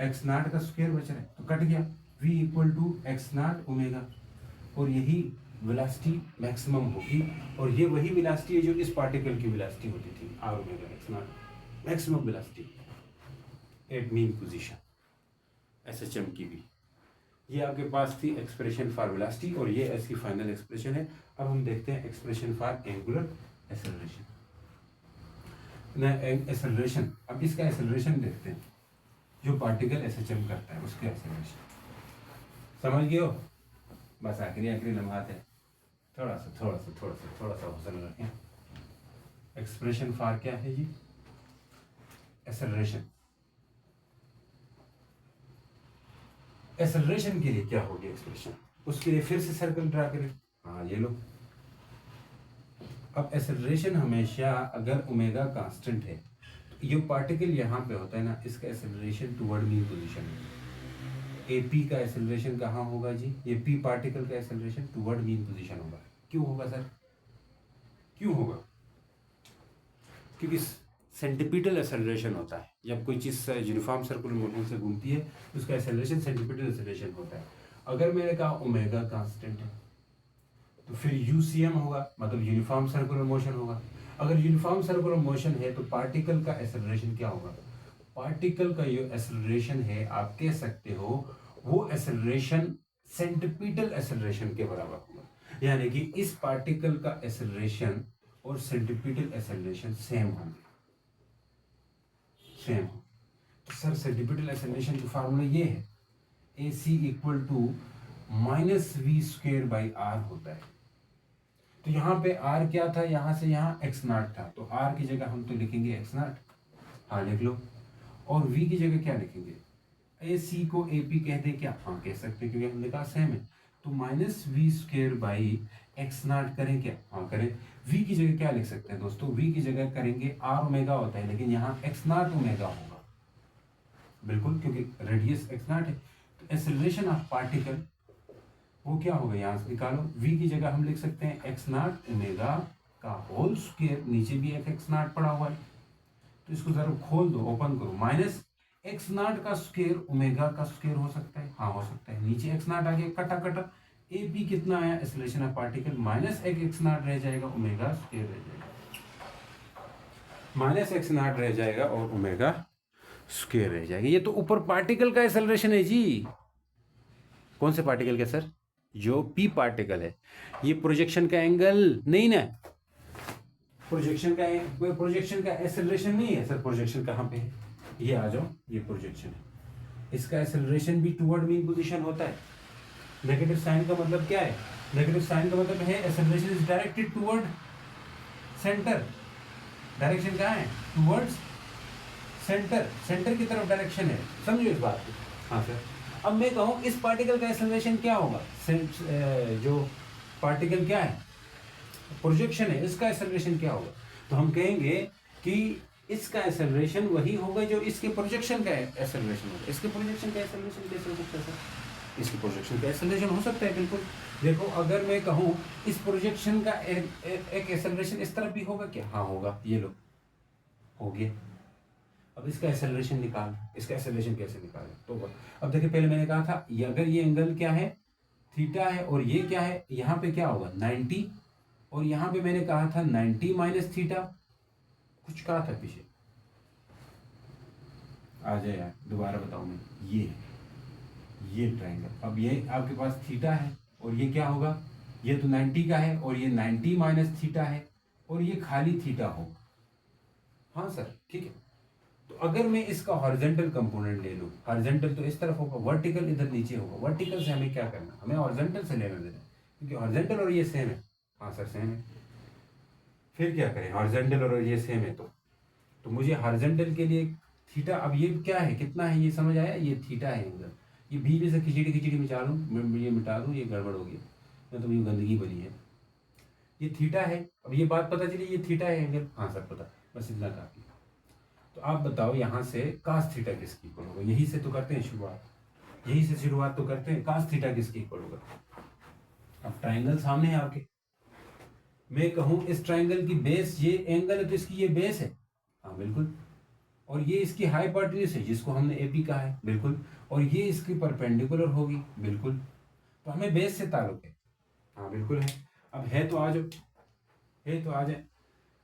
x0 का स्क्वायर बच रहा है, तो कट गया, v equal to x0 omega, और यही वेलोसिटी मैक्सिमम होगी। और ये वही वेलोसिटी है जो इस पार्टिकल की वेलोसिटी होती थी, r omega x0, maximum velocity at mean position, SHM की भी। ये आपके पास थी एक्सप्रेशन फॉर वेलोसिटी, और ये इसकी फाइनल एक्सप्रेशन है। अब हम देखते हैं expression for angular acceleration. Acceleration, अब इसका एक्सेलरेशन देखते हैं, जो पार्टिकल SHM करता है उसके एक्सेलरेशन। समझ गए हो, बस आखिरी लम्हात है, थोड़ा सा हौसला रखें। एक्सप्रेशन फॉर क्या है जी, एक्सेलरेशन। एक्सेलरेशन के लिए क्या होगी एक्सप्रेशन, उसके लिए फिर से सर्कल ड्रा करें, हाँ ये लो। अब एक्सेलरेशन हमेशा, अगर ओमेगा कांस्टेंट है तो ये पार्टिकल यहाँ पे होता है ना, इसका एक्सेलरेशन टुवर्ड मीन पोजीशन है। AP का एक्सेलरेशन कहाँ होगा जी? ये P पार्टिकल का एक्सेलरेशन टुवर्ड मीन पोजीशन होगा। क्यों होगा सर? क्यों होगा? क्योंकि सेंटीपिटल एक्सेलरेशन होता है। जब कोई चीज़ यूनिफॉर्म सर्कुलर मोशन से घूमती है उसका एक्सेलरेशन सेंटीपिटल एक्सेलरेशन होता है। अगर मैंने कहा ओमेगा कांस्टेंट है तो फिर UCM होगा, मतलब यूनिफॉर्म सर्कुलर मोशन होगा। अगर यूनिफॉर्म सर्कुलर मोशन है तो पार्टिकल का एक्सेलरेशन क्या होगा? पार्टिकल का जो एक्सेलरेशन है आप कह सकते हो वो एक्सेलरेशन सेंटीपिटल एक्सेलरेशन के बराबर होगा। यानी कि इस पार्टिकल का एक्सेलरेशन और सेंटीपिटल एक्सेलरेशन सेम होंगे, सेम हो। तो सर सेंटीपिटल एक्सेलरेशन का फार्मूला ये है, AC इक्वल टू -v²/r होता है। तो यहाँ पे r क्या था? यहाँ से यहाँ x0 था, तो r की जगह हम तो लिखेंगे x0। हाँ लिख लो। और v की जगह क्या लिखेंगे? AC को AP कह दे क्या? हाँ कह सकते हैं, क्योंकि हमने कहा सेम है। तो -v²/x0 करें क्या? हाँ करें। v की जगह क्या लिख सकते हैं दोस्तों? v की जगह करेंगे r ओमेगा होता है, लेकिन यहाँ x0 ओमेगा होगा, बिल्कुल, क्योंकि रेडियस x0 है। तो एक्सेलरेशन ऑफ पार्टिकल वो क्या होगा? यहाँ से निकालो। v की जगह हम लिख सकते हैं x0 ओमेगा का होल स्क्वायर, नीचे भी एक x0 पड़ा हुआ है, तो इसको जरा खोल दो, ओपन करो। -x0 का स्क्वायर ओमेगा का स्क्वायर हो सकता है, हाँ हो सकता है। नीचे x0 आ गया, कटा कटा। AP कितना आया एक्सेलरेशन ऑफ पार्टिकल? -1x0 रह जाएगा, ओमेगा स्क्वायर रह जाएगा, -x0 रह जाएगा और ओमेगा स्क्वायर रह जाएगा। ये तो ऊपर पार्टिकल का एक्सेलरेशन है जी। कौन से पार्टिकल का सर? जो P पार्टिकल है। ये प्रोजेक्शन का एंगल नहीं ना, प्रोजेक्शन का एक्सेलरेशन नहीं है सर। प्रोजेक्शन कहाँ पे है? ये आ जाओ, ये प्रोजेक्शन है, इसका एक्सेलरेशन भी टुवर्ड मीन पोजीशन होता है। नेगेटिव साइन का मतलब क्या है? नेगेटिव साइन का मतलब है acceleration is directed toward centre. Direction कहाँ है? टुवर्ड्स सेंटर, सेंटर की तरफ डायरेक्शन है, समझो इस बात को। हाँ सर। अब मैं कहूँ इस पार्टिकल का एक्सेलरेशन क्या होगा? जो पार्टिकल क्या है? प्रोजेक्शन है, इसका एक्सेलरेशन क्या होगा? तो हम कहेंगे कि इसका एक्सेलरेशन वही होगा जो इसके प्रोजेक्शन का एक्सेलरेशन होगा। इसके प्रोजेक्शन का एक्सेलरेशन कैसे हो सकता है सर? इसके प्रोजेक्शन का एक्सेलरेशन हो सकता है, बिल्कुल। देखो अगर मैं कहूँ इस प्रोजेक्शन का एक एक्सेलरेशन इस तरफ भी होगा क्या? हाँ होगा, ये लो हो गया। अब इसका एक्सेलरेशन निकाल, इसका एक्सेलरेशन कैसे निकालें? तो अब देखिए, पहले मैंने कहा था ये अगर ये एंगल क्या है? थीटा है, और ये क्या है? यहाँ पे क्या होगा? 90, और यहाँ पे मैंने कहा था 90 माइनस थीटा, कुछ कहा था पीछे, आ जाए यार दोबारा बताऊं मैं। ये ट्रायंगल, अब ये आपके पास थीटा है और ये क्या होगा? ये तो 90 का है और ये 90 माइनस थीटा है और ये खाली थीटा होगा। हाँ सर ठीक है। तो अगर मैं इसका हॉरिजॉन्टल कंपोनेंट ले लूँ, हॉरिजॉन्टल तो इस तरफ होगा, वर्टिकल इधर नीचे होगा। वर्टिकल से हमें क्या करना? हमें हॉरिजॉन्टल से लेना देना, क्योंकि हॉरिजॉन्टल और ये सेम है। हाँ सर सेम है। फिर क्या करें? हॉरिजॉन्टल और ये सेम है तो मुझे हॉरिजॉन्टल के लिए थीटा, अब ये क्या है, कितना है, ये समझ आया? ये थीटा है एंगल। ये बीच में से खिचड़ी मिटा लूँ, ये मिटा दूँ, ये गड़बड़ हो गया, तो ये गंदगी बनी है। ये थीटा है। अब ये बात पता चली, ये थीटा है एंगल। हाँ सर पता, बस इतना काफी। तो आप बताओ यहाँ से कास थीटा किसकी इक्वल होगा? यही से तो करते हैं शुरुआत, यही से शुरुआत तो करते हैं। कास थीटा किसकी इक्वल होगा? अब ट्राइंगल सामने है आपके, मैं कहूँ इस ट्राइंगल की बेस ये एंगल है तो इसकी ये बेस है, हाँ बिल्कुल, और ये इसकी हाइपोटेन्यूज है जिसको हमने AP कहा है, बिल्कुल, और ये इसकी परपेंडिकुलर होगी, बिल्कुल। तो हमें बेस से ताल्लुक है, हाँ बिल्कुल है। अब है तो आ जाओ, है तो आ जाए।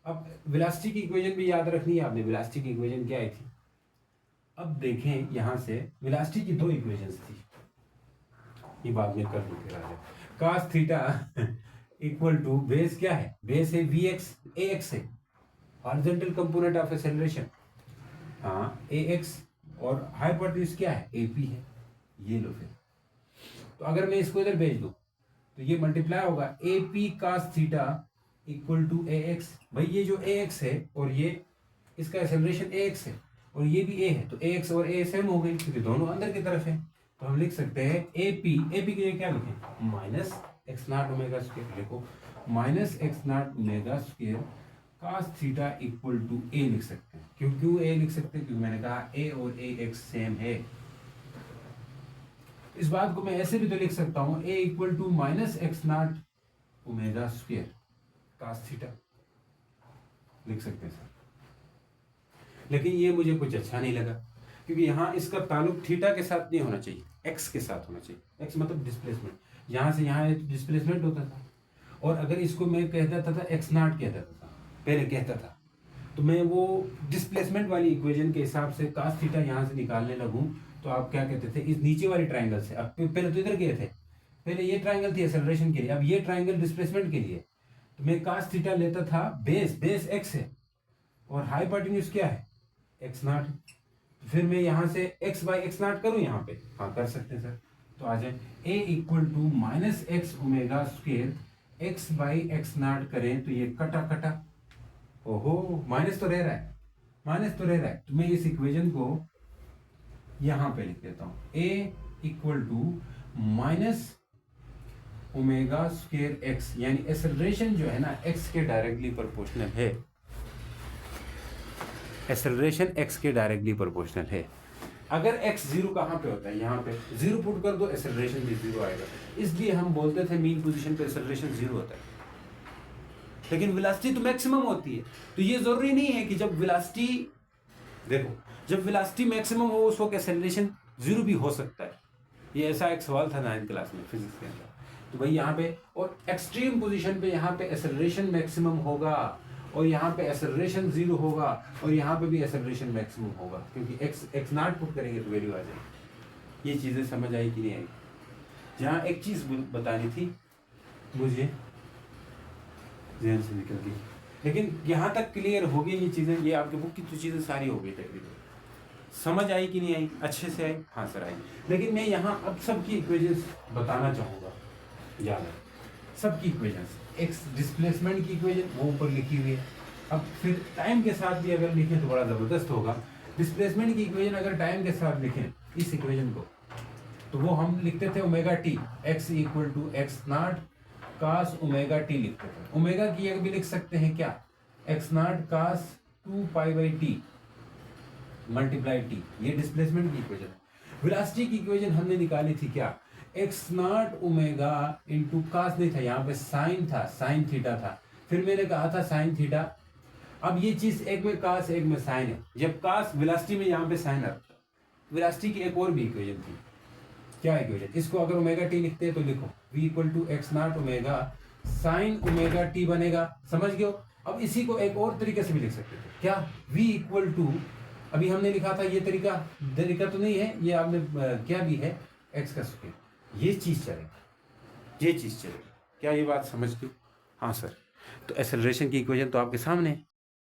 अब वेलोसिटी की इक्वेशन भी याद रखनी है आपने। वेलोसिटी की इक्वेशन क्या आई थी? अब देखें यहाँ से, वेलोसिटी की दो इक्वेशंस थी, ये बाद में कर लूँ फिर आ जाए। Cos theta equal to base क्या है? बेस है Vx, Ax है हॉरिजॉन्टल कंपोनेंट ऑफ एक्सेलरेशन, हाँ Ax, और हाइपोटेन्यूज क्या है? AP है। ये लो फिर, तो अगर मैं इसको इधर भेज दूं तो ये मल्टीप्लाई होगा AP cos theta equal to Ax। भाई ये जो Ax है और ये इसका एक्सेलरेशन Ax है और ये भी A है, तो Ax और A सेम हो गई क्योंकि दोनों अंदर की तरफ है। तो हम लिख सकते हैं AP के लिए क्या लिखें? -x0 omega square. लिखो -x0 omega square cos theta equal to A लिख सकते हैं। क्यों ए लिख सकते हैं? क्योंकि मैंने कहा ए और ए एक्स सेम है। इस बात को मैं ऐसे भी तो लिख सकता हूं, A equal to minus X not omega square cos theta लिख सकते हैं सर। लेकिन ये मुझे कुछ अच्छा नहीं लगा, क्योंकि यहाँ इसका ताल्लुक थीटा के साथ नहीं होना चाहिए, एक्स के साथ होना चाहिए। एक्स मतलब डिस्प्लेसमेंट, यहाँ से यहाँ डिस्प्लेसमेंट होता था। और अगर इसको मैं कह देता था एक्स नॉट कह देता था, पहले कहता था, तो मैं वो डिस्प्लेसमेंट वाली इक्वेशन के हिसाब से cos थीटा यहाँ से निकालने लगूँ, तो आप क्या कहते थे, इस नीचे वाली ट्राइंगल से, अब पहले तो इधर गए थे, पहले ये ट्राइंगल थी एक्सेलरेशन के लिए, अब ये ट्राइंगल डिस्प्लेसमेंट के लिए, तो मैं cos थीटा लेता था, बेस एक्स है और हाइपोटेन्यूज क्या है, एक्स नॉट। फिर मैं यहाँ से एक्स बाई एक्स नॉट करूँ यहाँ पे, हाँ कर सकते हैं सर। तो आ जाए A equal to minus X omega square X by X naught करें तो ये कटा कटा, ओहो माइनस तो रह रहा है, माइनस तो रह रहा है, तो मैं इस इक्वेशन को यहाँ पे लिख देता हूँ, a equal to minus omega square x, यानी एक्सेलरेशन जो है ना एक्स के डायरेक्टली प्रोपोर्शनल है, एक्सेलरेशन एक्स के डायरेक्टली प्रोपोर्शनल है। अगर x जीरो कहाँ पे होता है, यहाँ पे जीरो पुट कर दो, एक्सेलरेशन भी जीरो आएगा। इसलिए हम बोलते थे मीन पोजीशन पे एक्सेलरेशन जीरो होता है। लेकिन वेलोसिटी तो मैक्सिमम होती है, तो ये जरूरी नहीं है कि जब वेलोसिटी, देखो जब वेलोसिटी मैक्सिमम हो उस वक्त एक्सेलरेशन जीरो भी हो सकता है। ये ऐसा एक सवाल था 9th क्लास में फिजिक्स के अंदर। तो भाई यहाँ पे और एक्सट्रीम पोजीशन पे यहाँ पे एक्सेलरेशन मैक्सिमम होगा और यहाँ पे एक्सेलरेशन जीरो होगा और यहाँ पे भी एक्सेलरेशन मैक्सिमम होगा, क्योंकि एक्स नॉट पुट करेंगे तो वैल्यू आ जाएगी। ये चीज़ें समझ आई कि नहीं आई? जहाँ एक चीज़ बतानी थी मुझे ज़हन से निकल गई, लेकिन यहाँ तक क्लियर हो गई ये चीज़ें, ये आपके बुक की तो चीज़ें सारी हो गई तकरीबन। समझ आई कि नहीं आई? अच्छे से आई? हाँ सर आई। लेकिन मैं यहाँ अब सबकी इक्वेशंस बताना चाहूँगा, याद है सबकी इक्वेशंस। एक्स डिस्प्लेसमेंट की इक्वेशन वो ऊपर लिखी हुई है। अब फिर टाइम के साथ भी अगर लिखें तो बड़ा ज़बरदस्त होगा। डिस्प्लेसमेंट की इक्वेशन अगर टाइम के साथ लिखें इस इक्वेशन को, तो वो हम लिखते थे omega t, x equal to x not cos omega t लिखते थे। ओमेगा की एक भी लिख सकते हैं क्या, x not cos 2 pi by t multiply t, ये डिस्प्लेसमेंट की इक्वेशन है। वेलोसिटी की इक्वेशन हमने निकाली थी क्या, x not omega into cos नहीं था, यहाँ पे साइन था, साइन थीटा था। फिर मैंने कहा था साइन थीटा, अब ये चीज एक में कास एक में साइन है, जब कास वेलोसिटी में यहाँ पे साइन आता। वेलोसिटी की एक और भी इक्वेशन थी, क्या इक्वेशन, इसको अगर ओमेगा टी लिखते हैं तो लिखो v equal to x not omega sine omega t बनेगा, समझ गए हो? अब इसी को एक और तरीके से भी लिख सकते थे क्या, v इक्वल टू, अभी हमने लिखा था ये तरीका तो नहीं है, ये आपने क्या भी है एक्स का स्क्वायर, ये चीज चलेगा, ये चीज चलेगा। क्या ये बात समझ गए? हाँ सर। तो एक्सेलरेशन की इक्वेशन तो आपके सामने है,